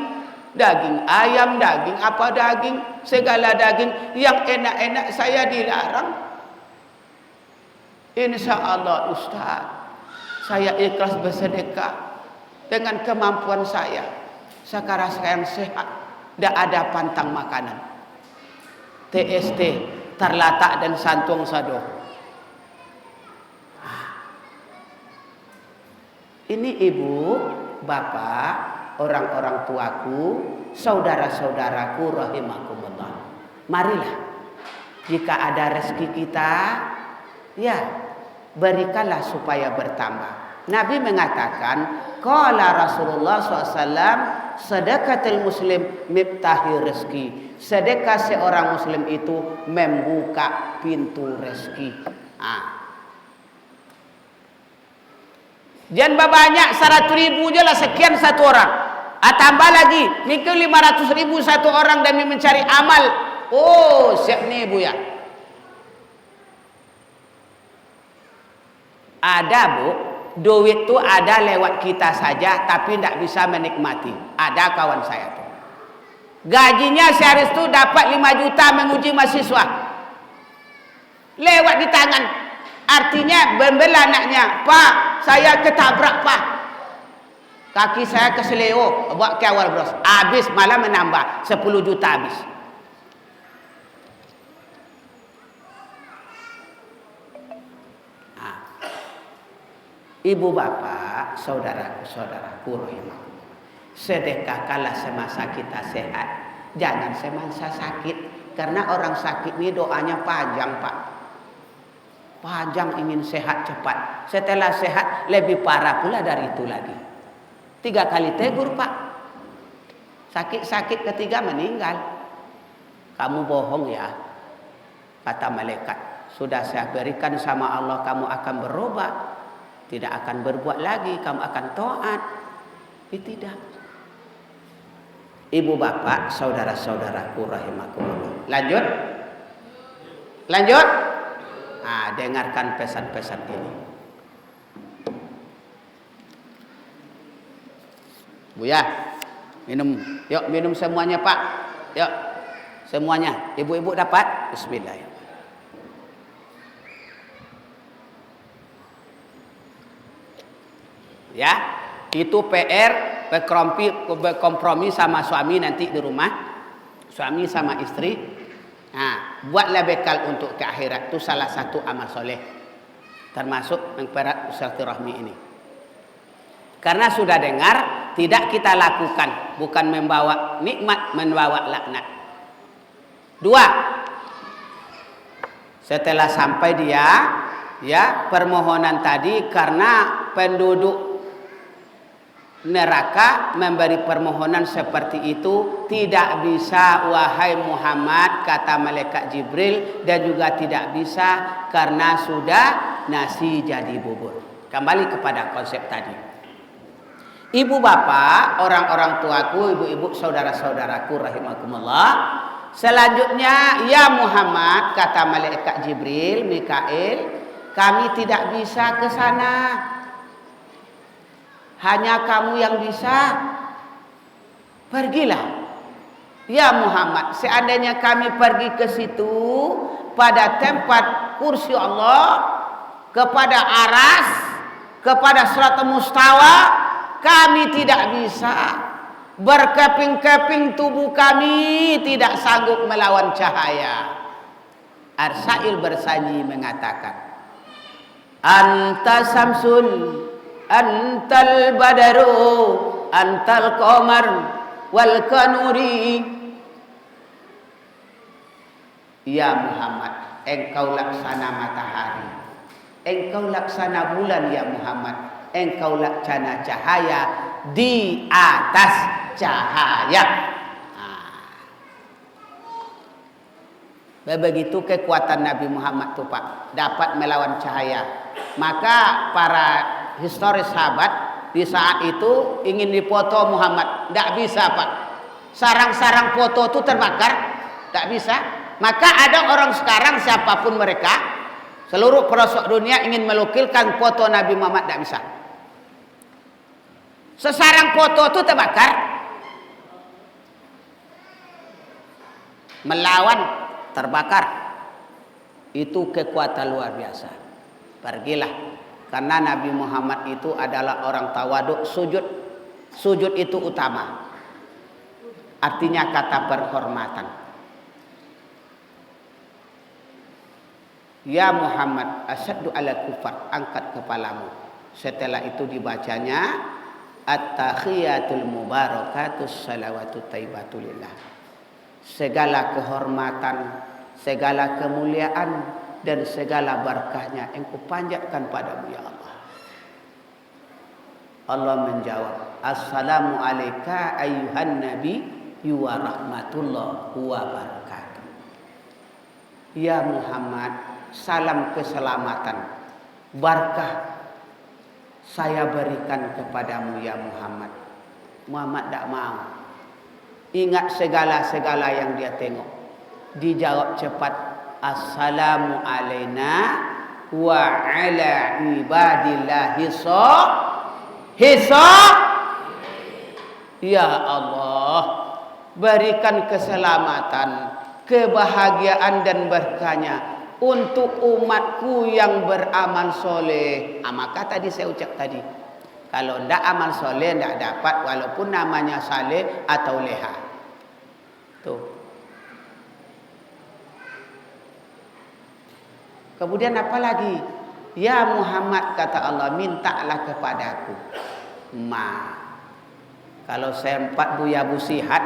daging ayam, daging apa daging, segala daging yang enak-enak saya dilarang. Insya Allah Ustaz, saya ikhlas bersedekah dengan kemampuan saya. Sekarang saya sehat, tidak ada pantang makanan. TST, terlatak dan santung sado. Ini ibu, bapak, orang-orang tuaku, saudara-saudaraku rahimakumullah. Marilah, jika ada rezeki kita, ya berikanlah supaya bertambah. Nabi mengatakan, qala Rasulullah SAW, sedekatul muslim miftahi rezeki. Sedekah seorang muslim itu membuka pintu rezeki. Jangan banyak 100.000 je lah sekian satu orang. Tambah lagi, mikir 500.000 satu orang demi mencari amal. Oh, siap nih Bu ya. Ada Bu, duit tu ada lewat kita saja tapi tidak bisa menikmati. Ada kawan saya tuh. Gajinya sehari itu dapat 5 juta menguji mahasiswa. Lewat di tangan. Artinya membela anaknya, Pak, saya ketabrak Pak. Kaki saya keseleo, buat ke awal bros. Habis malah menambah 10 juta habis. Ibu bapak, saudaraku rahimahullah. Sedekahkanlah semasa kita sehat. Jangan semasa sakit. Karena orang sakit ini doanya panjang Pak. Panjang ingin sehat cepat. Setelah sehat lebih parah pula dari itu lagi. 3 kali tegur Pak. Sakit-sakit ketiga meninggal. Kamu bohong ya, kata malaikat. Sudah saya berikan sama Allah, kamu akan berubah. Tidak akan berbuat lagi, kamu akan taat. Tidak. Ibu bapak, saudara-saudaraku rahimakumullah. Lanjut. Dengarkan pesan-pesan ini. Bu ya, minum. Yuk minum semuanya Pak. Yuk, semuanya. Ibu-ibu dapat. Bismillahirrahmanirrahim. Ya, itu PR berkompromi sama suami nanti di rumah, suami sama istri. Nah, buatlah bekal untuk ke akhirat. Itu salah satu amal soleh, termasuk mempererat silaturahmi ini. Karena sudah dengar, tidak kita lakukan, bukan membawa nikmat, membawa laknat. 2. Setelah sampai dia, ya, permohonan tadi, karena penduduk neraka memberi permohonan seperti itu, tidak bisa wahai Muhammad, kata malaikat Jibril, dan juga tidak bisa karena sudah nasi jadi bubur. Kembali kepada konsep tadi. Ibu bapak, orang-orang tuaku, ibu-ibu, saudara-saudaraku rahimakumullah. Selanjutnya, ya Muhammad, kata malaikat Jibril, Mikail, kami tidak bisa ke sana. Hanya kamu yang bisa. Pergilah. Ya Muhammad, seandainya kami pergi ke situ pada tempat kursi Allah, kepada aras, kepada Siratul Mustawa, kami tidak bisa. Berkeping-keping tubuh kami tidak sanggup melawan cahaya. Arsail bersanji mengatakan, Anta Samsun, Antal Badaru, Antal Qamar wal Kanuri. Ya Muhammad, engkau laksana matahari, engkau laksana bulan ya Muhammad, engkau laksana cahaya di atas cahaya. Begitu kekuatan Nabi Muhammad itu Pak, dapat melawan cahaya. Maka para historis sahabat di saat itu ingin dipoto Muhammad, tidak bisa Pak. Sarang-sarang foto itu terbakar, tidak bisa. Maka ada orang sekarang siapapun mereka, seluruh pelosok dunia ingin melukilkan foto Nabi Muhammad, tidak bisa. Sesarang foto itu terbakar, melawan terbakar. Itu kekuatan luar biasa. Pergilah. Karena Nabi Muhammad itu adalah orang tawaduk, sujud. Sujud itu utama. Artinya kata penghormatan. Ya Muhammad, asyaddu ala kufar, angkat kepalamu. Setelah itu dibacanya at-tahiyatul mubarakatus salawatut taibatulillah. Segala kehormatan, segala kemuliaan, dan segala berkahnya engkau panjatkan padamu ya Allah. Allah menjawab, Assalamu alayka ayyuhan nabi wa rahmatullah wa barakatuh. Ya Muhammad, salam keselamatan, berkah saya berikan kepadamu ya Muhammad. Muhammad tak mau. Ingat segala-segala yang dia tengok. Dijawab cepat, Assalamu alayna wa ala ibadillahi hisab. Ya Allah, berikan keselamatan, kebahagiaan dan berkahnya untuk umatku yang beramal soleh. Maka tadi saya ucap tadi, kalau tidak amal soleh tidak dapat walaupun namanya saleh atau leha. Tuh. Kemudian apa lagi? Ya Muhammad, kata Allah, mintalah kepadaku. Kalau sempat Buya Busihat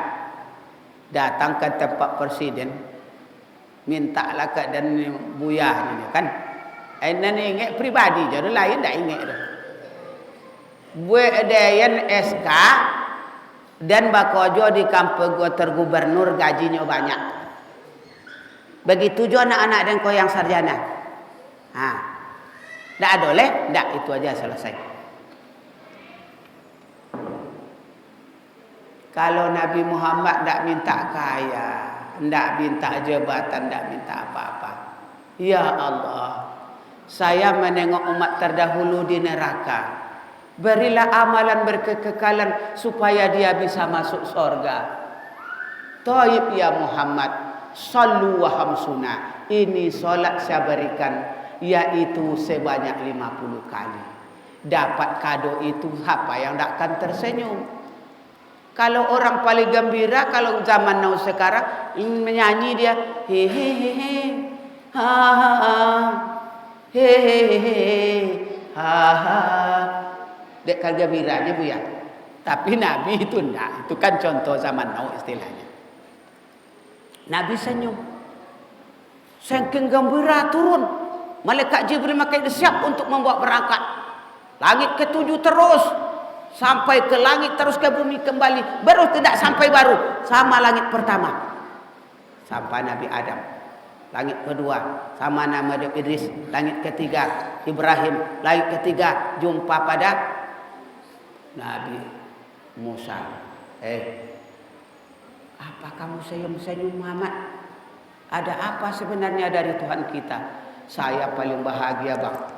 datang ke tempat presiden, mintalah ke dan Buya ini kan. Ini ingat pribadi, jadi lain tak ingat dah. Buat dayan SK dan bakojo di kampung tergubernur gajinya banyak. Begitu juga anak-anak dan kau yang sarjana. Tak ada leh, tak, itu aja selesai. Kalau Nabi Muhammad tak minta kaya, tak minta jabatan, tak minta apa-apa. Ya Allah, saya menengok umat terdahulu di neraka. Berilah amalan berkekekalan supaya dia bisa masuk surga. Taib ya Muhammad, sallu wa hamsuna. Ini solat saya berikan, yaitu sebanyak 50 kali. Dapat kado itu apa yang tak akan tersenyum. Kalau orang paling gembira, kalau zaman now sekarang menyanyi dia hehehe ha ha ha hehehe ha ha. Dek kan gembiranya Bu ya. Tapi Nabi itu enggak. Itu kan contoh zaman now istilahnya. Nabi senyum. Saking gembira turun. Malaikat Jibril makin siap untuk membawa berangkat. Langit ketujuh terus. Sampai ke langit terus ke bumi kembali. Baru tidak sampai baru. Sama langit pertama. Sampai Nabi Adam. Langit kedua. Sama Nabi Idris. Langit ketiga. Ibrahim. Langit ketiga. Jumpa pada Nabi Musa. Apa kamu senyum-senyum Muhammad? Ada apa sebenarnya dari Tuhan kita? Saya paling bahagia bang.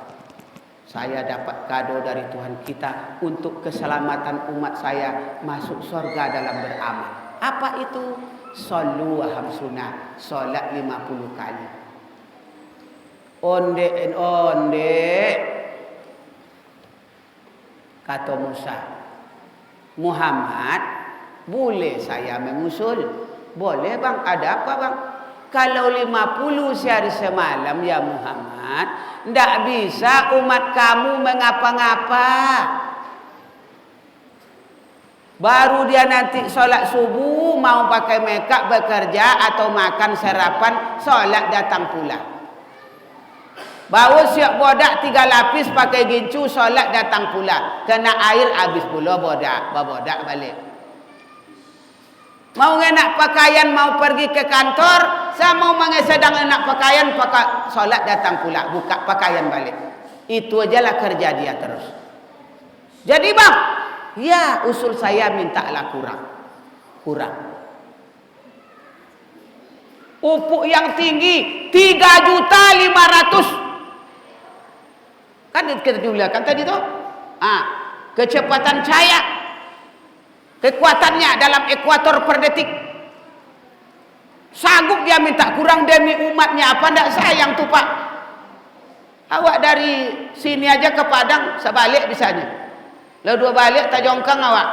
Saya dapat kado dari Tuhan kita untuk keselamatan umat saya masuk surga dalam beramal. Apa itu? Sallu wa hamsuna, salat 50 kali. Onde, kata Musa. Muhammad, boleh saya mengusul? Boleh bang, ada apa bang? Kalau 50 sehari semalam ya Muhammad, tidak bisa umat kamu mengapa-ngapa. Baru dia nanti sholat subuh, mau pakai makeup bekerja atau makan sarapan, sholat datang pula. Baru siap bodak 3 lapis pakai gincu, sholat datang pula. Kena air habis pula bodak balik. Mau enak pakaian, mau pergi ke kantor, saya mau sedang enak pakaian, pakai solat datang pula, buka pakaian balik. Itu ajalah kerja dia terus. Jadi bang, ya usul saya mintalah kurang. Upuk yang tinggi 3.500.000. Kan kita diuliakan tadi tuh. Kecepatan cahaya. Kekuatannya dalam ekuator per detik. Sanggup dia minta kurang demi umatnya. Apa ndak sayang tuh Pak? Awak dari sini aja ke Padang sebalik bisanya. Lalu 2 balik tajongkang awak.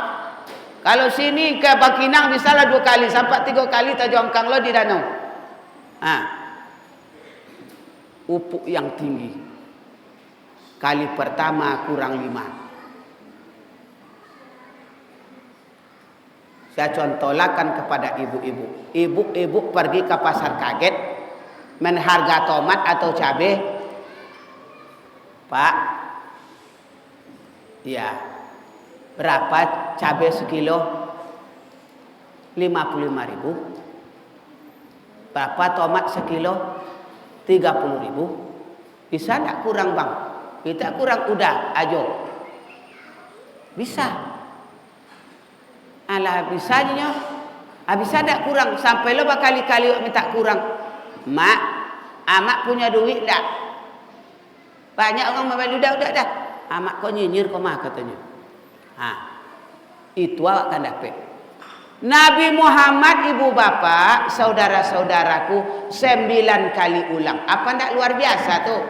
Kalau sini ke Bangkinang bisalah 2 kali sampai 3 kali tajongkang lo di danau. Upuk yang tinggi. Kali pertama kurang 5. Saya contohkan kepada ibu-ibu. Ibu-ibu pergi ke pasar kaget, menharga tomat atau cabai. Pak, ya, berapa cabai sekilo? 55.000. Berapa tomat sekilo? 30.000. Bisa enggak kurang bang? Kita kurang udah, ajo. Bisa. Alah bisanya, bisa tak kurang sampai lo berkali-kali minta kurang. Mak, amak punya duit tak? Banyak orang membeli udah. Amak kau nyinyir kau mah katanya. Itu awak akan dapat. Nabi Muhammad, ibu bapak, saudara-saudaraku 9 kali ulang. Apa tak luar biasa tuh?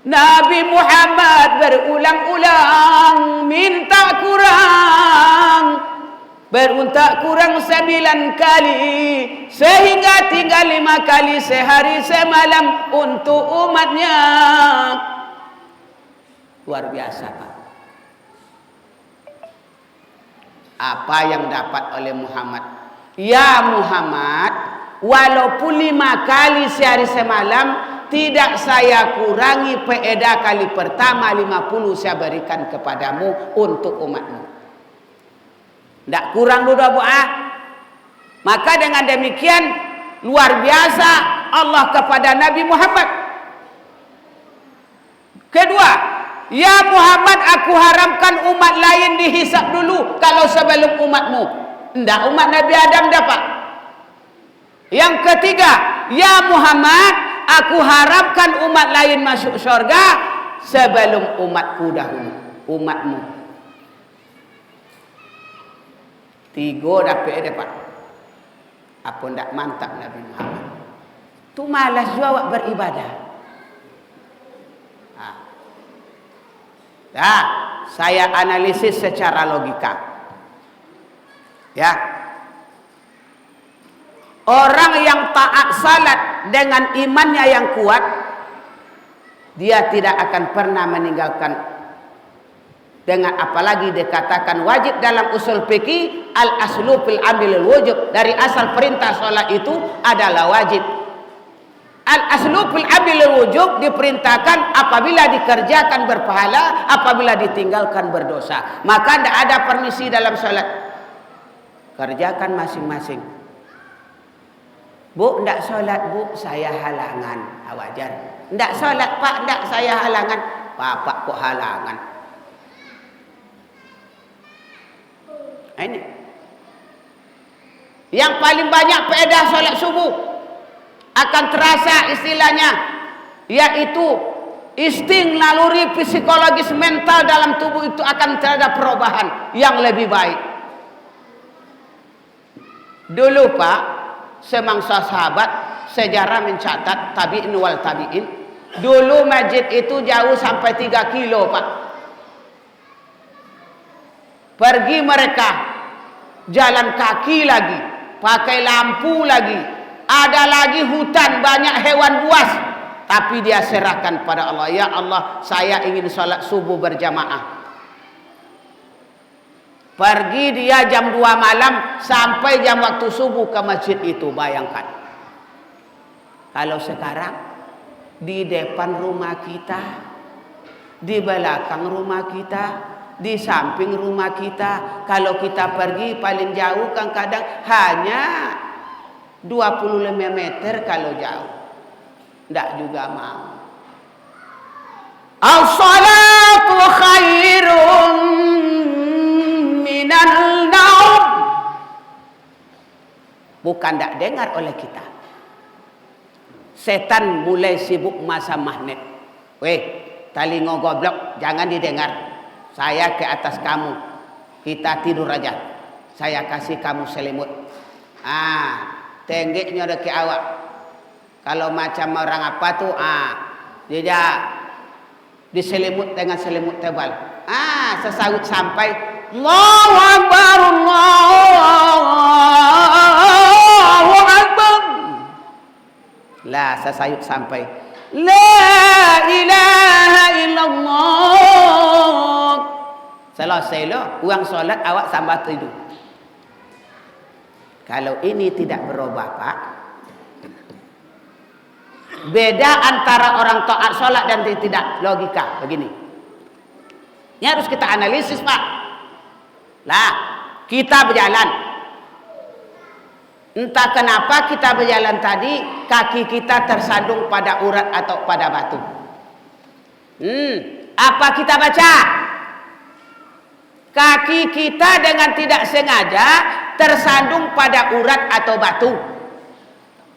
Nabi Muhammad berulang-ulang minta kurang. Beruntak kurang 9 kali, sehingga tinggal 5 kali sehari semalam untuk umatnya. Luar biasa Pak. Apa yang dapat oleh Muhammad? Ya Muhammad, walaupun 5 kali sehari semalam, tidak saya kurangi faedah kali pertama 50 saya berikan kepadamu untuk umatmu. Tidak kurang dulu doa. Maka dengan demikian luar biasa Allah kepada Nabi Muhammad. Kedua, ya Muhammad, aku haramkan umat lain dihisap dulu kalau sebelum umatmu. Tidak, umat Nabi Adam dapat. Yang ketiga, ya Muhammad, aku haramkan umat lain masuk surga sebelum umatku dahulu, umatmu. 3 dapat Pak. Apa ndak mantap Nabi Muhammad. Tu malas juga beribadah. Saya analisis secara logika. Ya. Orang yang taat salat dengan imannya yang kuat, dia tidak akan pernah meninggalkan. Dengan apalagi dikatakan wajib dalam usul fikih, al aslu fil amril wujub, dari asal perintah salat itu adalah wajib. Al aslu fil amril wujub diperintahkan apabila dikerjakan berpahala, apabila ditinggalkan berdosa. Maka tidak ada permisi dalam salat. Kerjakan masing-masing. Bu, tidak solat bu, saya halangan. Wajar. Tidak solat pak, tidak, saya halangan. Bapak kok halangan? Ini. Yang paling banyak faedah solat subuh akan terasa istilahnya, yaitu insting naluri psikologis mental dalam tubuh itu akan terhadap perubahan yang lebih baik. Dulu pak, semangsa sahabat sejarah mencatat tabi'in wal tabi'in, dulu masjid itu jauh sampai 3 kilo pak. Pergi mereka jalan kaki lagi, pakai lampu lagi, ada lagi hutan, banyak hewan buas, tapi dia serahkan pada Allah. Ya Allah, saya ingin salat subuh berjamaah. Pergi dia jam 2 malam sampai jam waktu subuh ke masjid itu. Bayangkan. Kalau sekarang di depan rumah kita, di belakang rumah kita, di samping rumah kita, kalau kita pergi paling jauh kan kadang hanya 25 meter kalau jauh. Tidak juga mau. As-salatu khairun minan naum. Bukan tidak dengar oleh kita. Setan mulai sibuk masa magnet. Weh, telinga goblok, jangan didengar. Saya ke atas kamu, kita tidur aja. Saya kasih kamu selimut. Tenggeknya ada ke awak. Kalau macam orang apa tuh, dia diselimut dengan selimut tebal. Sesaut sampai Allahu Akbar, Allahu Akbar. Lah, sesayut sampai La ilaha illallah. Selesai lo, uang solat awak sambil tidur. Kalau ini tidak berubah pak, beda antara orang taat solat dan tidak. Logika begini. Ini harus kita analisis pak. Lah, kita berjalan. Entah kenapa kita berjalan tadi, kaki kita tersandung pada urat atau pada batu. Apa kita baca? Kaki kita dengan tidak sengaja tersandung pada urat atau batu.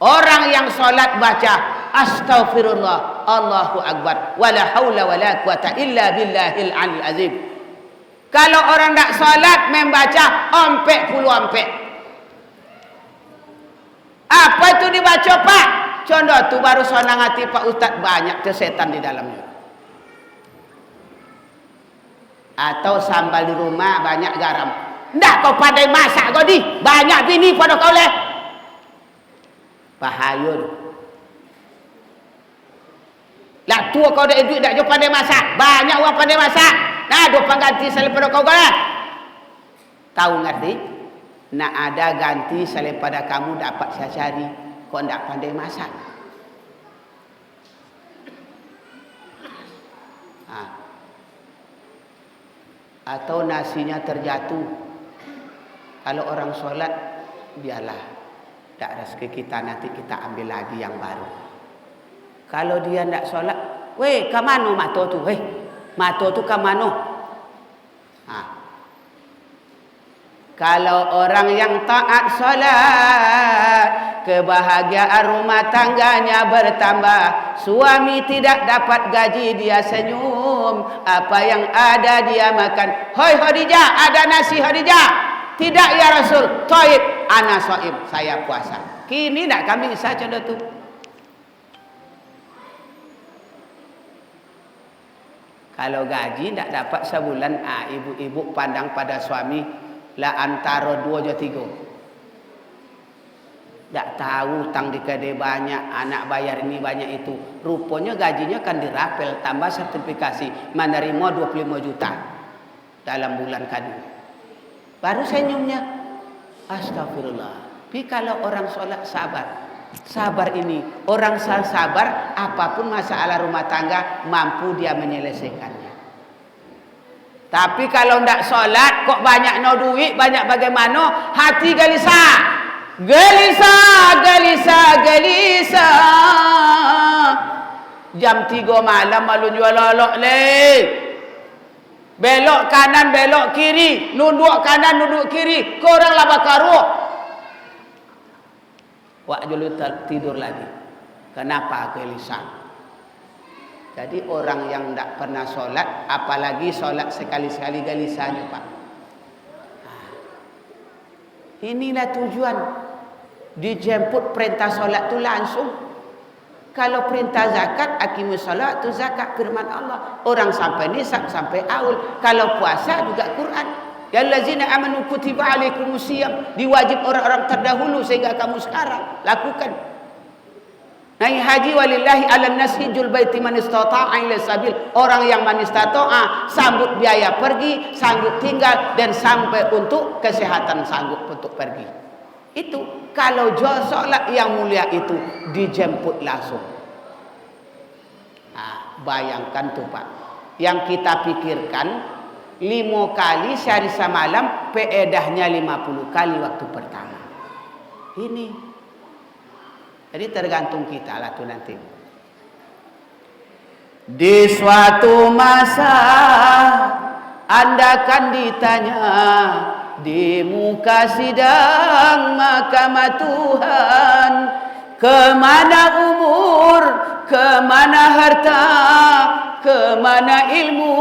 Orang yang sholat baca Astaghfirullah, Allahu Akbar, wala haula wala quwata illa billahil aliyil azim. Kalau orang tak sholat membaca ompek puluh ompek. Apa itu dibaca pak? Contoh tu baru sonang hati pak ustaz, banyak tu setan di dalamnya. Atau sambal di rumah banyak garam. Ndak kau pandai masak kau di, banyak bini pada kau leh. Bahayun. Lah tua kau dah duit dak jo pandai masak, banyak orang pandai masak. Nah, do pengganti selepada kau lah. Tahu ngerti? Nak ada ganti selepada kamu dapat saya cari. Kau ndak pandai masak. Atau nasinya terjatuh. Kalau orang sholat, biarlah. Tak rezeki kita, nanti kita ambil lagi yang baru. Kalau dia ndak sholat, weh, ke mana mato tu? Weh, mato tu ke mana? Kalau orang yang taat sholat, kebahagiaan rumah tangganya bertambah. Suami tidak dapat gaji, dia senyum. Apa yang ada dia makan. Hoi Khadijah, ada nasi Khadijah? Tidak ya Rasul. Taib, ana shaim, saya puasa. Kini nak kami bisa contoh tu. Kalau gaji tidak dapat sebulan, ibu-ibu pandang pada suami, lah antara 2 je 3. Tak tahu hutang di kedai banyak, anak bayar ini banyak itu. Rupanya gajinya kan dirapel, tambah sertifikasi, menerima 25 juta dalam bulan kadu. Baru senyumnya, astagfirullah. Tapi kalau orang sholat sabar ini, orang sabar, apapun masalah rumah tangga mampu dia menyelesaikannya. Tapi kalau tidak sholat, kok banyak no duit, banyak bagaimana, hati gelisah. Gelisah. Jam 3 malam malu jual lolok le. Belok kanan, belok kiri, nunduk kanan, nunduk kiri, korang lah bakaruh. Wak julu tidur lagi. Kenapa gelisah? Jadi orang yang tidak pernah sholat, apalagi sholat sekali-sekali gelisahnya, Pak. Inilah tujuan. Dijemput perintah solat tu langsung. Kalau perintah zakat, aqimus salat tu zakat, firman Allah. Orang sampai nisab sampai aul. Kalau puasa juga Quran. Ya allazina amanu kutiba alaikumusiyam, diwajib orang-orang terdahulu sehingga kamu sekarang lakukan. Naik haji walillahi 'alan nas hijjul baiti man istata'a ila sabil. Orang yang man istata'a sanggup biaya pergi, sanggup tinggal dan sampai untuk kesehatan sanggup untuk pergi. Itu kalau solat yang mulia itu dijemput langsung. Nah, bayangkan tuh Pak. Yang kita pikirkan 5 kali sehari semalam, peedahnya 50 kali waktu pertama. Ini. Jadi tergantung kita lah tuh nanti. Di suatu masa Anda akan ditanya di muka sidang mahkamah Tuhan, kemana umur, kemana harta, kemana ilmu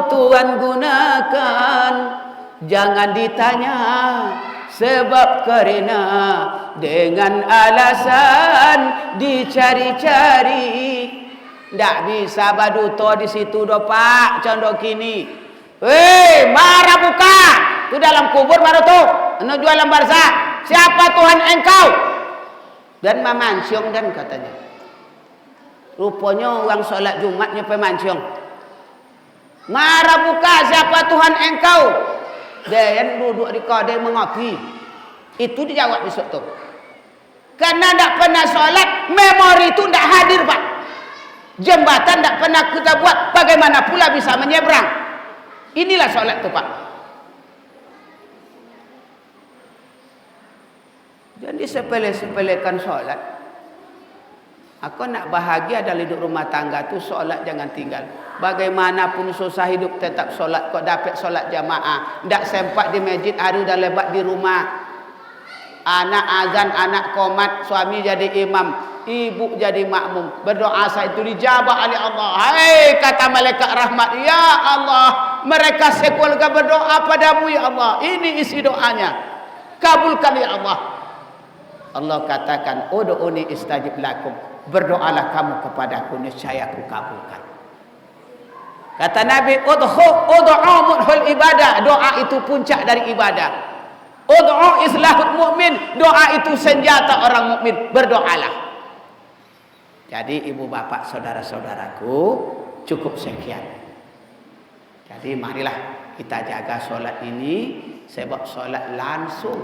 Tuhan gunakan. Jangan ditanya sebab karena dengan alasan dicari-cari. Tak bisa baduto di situ do Pak, condok kini. Marah buka. Itu dalam kubur baru tu. Anu jualan barzah. Siapa Tuhan engkau? Dan mamanciong dan katanya. Rupanya orang solat Jumatnya pemanciong. Marah buka, siapa Tuhan engkau? Dia duduk di kodai mengopi. Itu dijawab besok tu. Karena tak pernah solat, memori itu tak hadir Pak. Jembatan tak pernah kita buat, bagaimana pula bisa menyeberang? Inilah solat tu Pak. Jadi sepele-sepelekan solat. Aku nak bahagia dalam hidup rumah tangga tu, solat jangan tinggal. Bagaimanapun susah hidup tetap solat. Kau dapat solat jamaah. Tak sempat di masjid, hari dah lebat di rumah. Anak azan, anak komat, suami jadi imam, ibu jadi makmum. Berdoa saya itu dijabah oleh Allah. Hai kata malaikat rahmat, ya Allah, mereka sekeluarga berdoa padamu ya Allah. Ini isi doanya. Kabulkan ya Allah. Allah katakan, ud'uni istajib lakum. Berdoalah kamu kepadaku, niscaya aku kabulkan. Kata Nabi, ud'u mudhul ibadah. Doa itu puncak dari ibadah. Ud'u islahul mu'min. Doa itu senjata orang mukmin. Berdoalah. Jadi ibu bapak saudara-saudaraku, cukup sekian. Jadi marilah kita jaga solat ini. Sebab solat langsung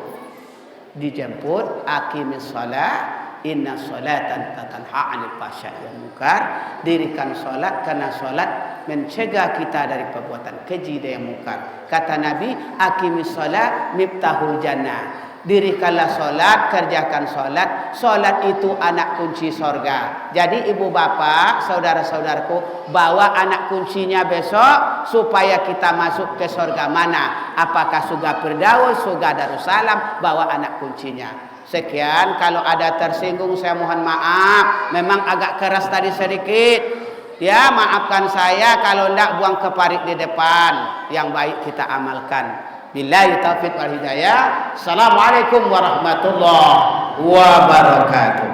dijemput. Aqimis salat, inna salatan tatanha 'anil fahsya'i wal munkar. Dirikan solat karena solat mencegah kita dari perbuatan keji dan munkar. Kata Nabi, aqimis salat miftahul jannah. Dirikanlah solat, kerjakan solat. Solat itu anak kunci sorga. Jadi ibu bapak, saudara-saudaraku, bawa anak kuncinya besok supaya kita masuk ke sorga mana? Apakah surga Firdaus, surga Darussalam? Bawa anak kuncinya. Sekian, kalau ada tersinggung saya mohon maaf. Memang agak keras tadi sedikit. Ya, maafkan saya kalau tidak buang ke parit di depan. Yang baik kita amalkan. Billahi taufiq wal hidayah. Assalamualaikum warahmatullahi wabarakatuh.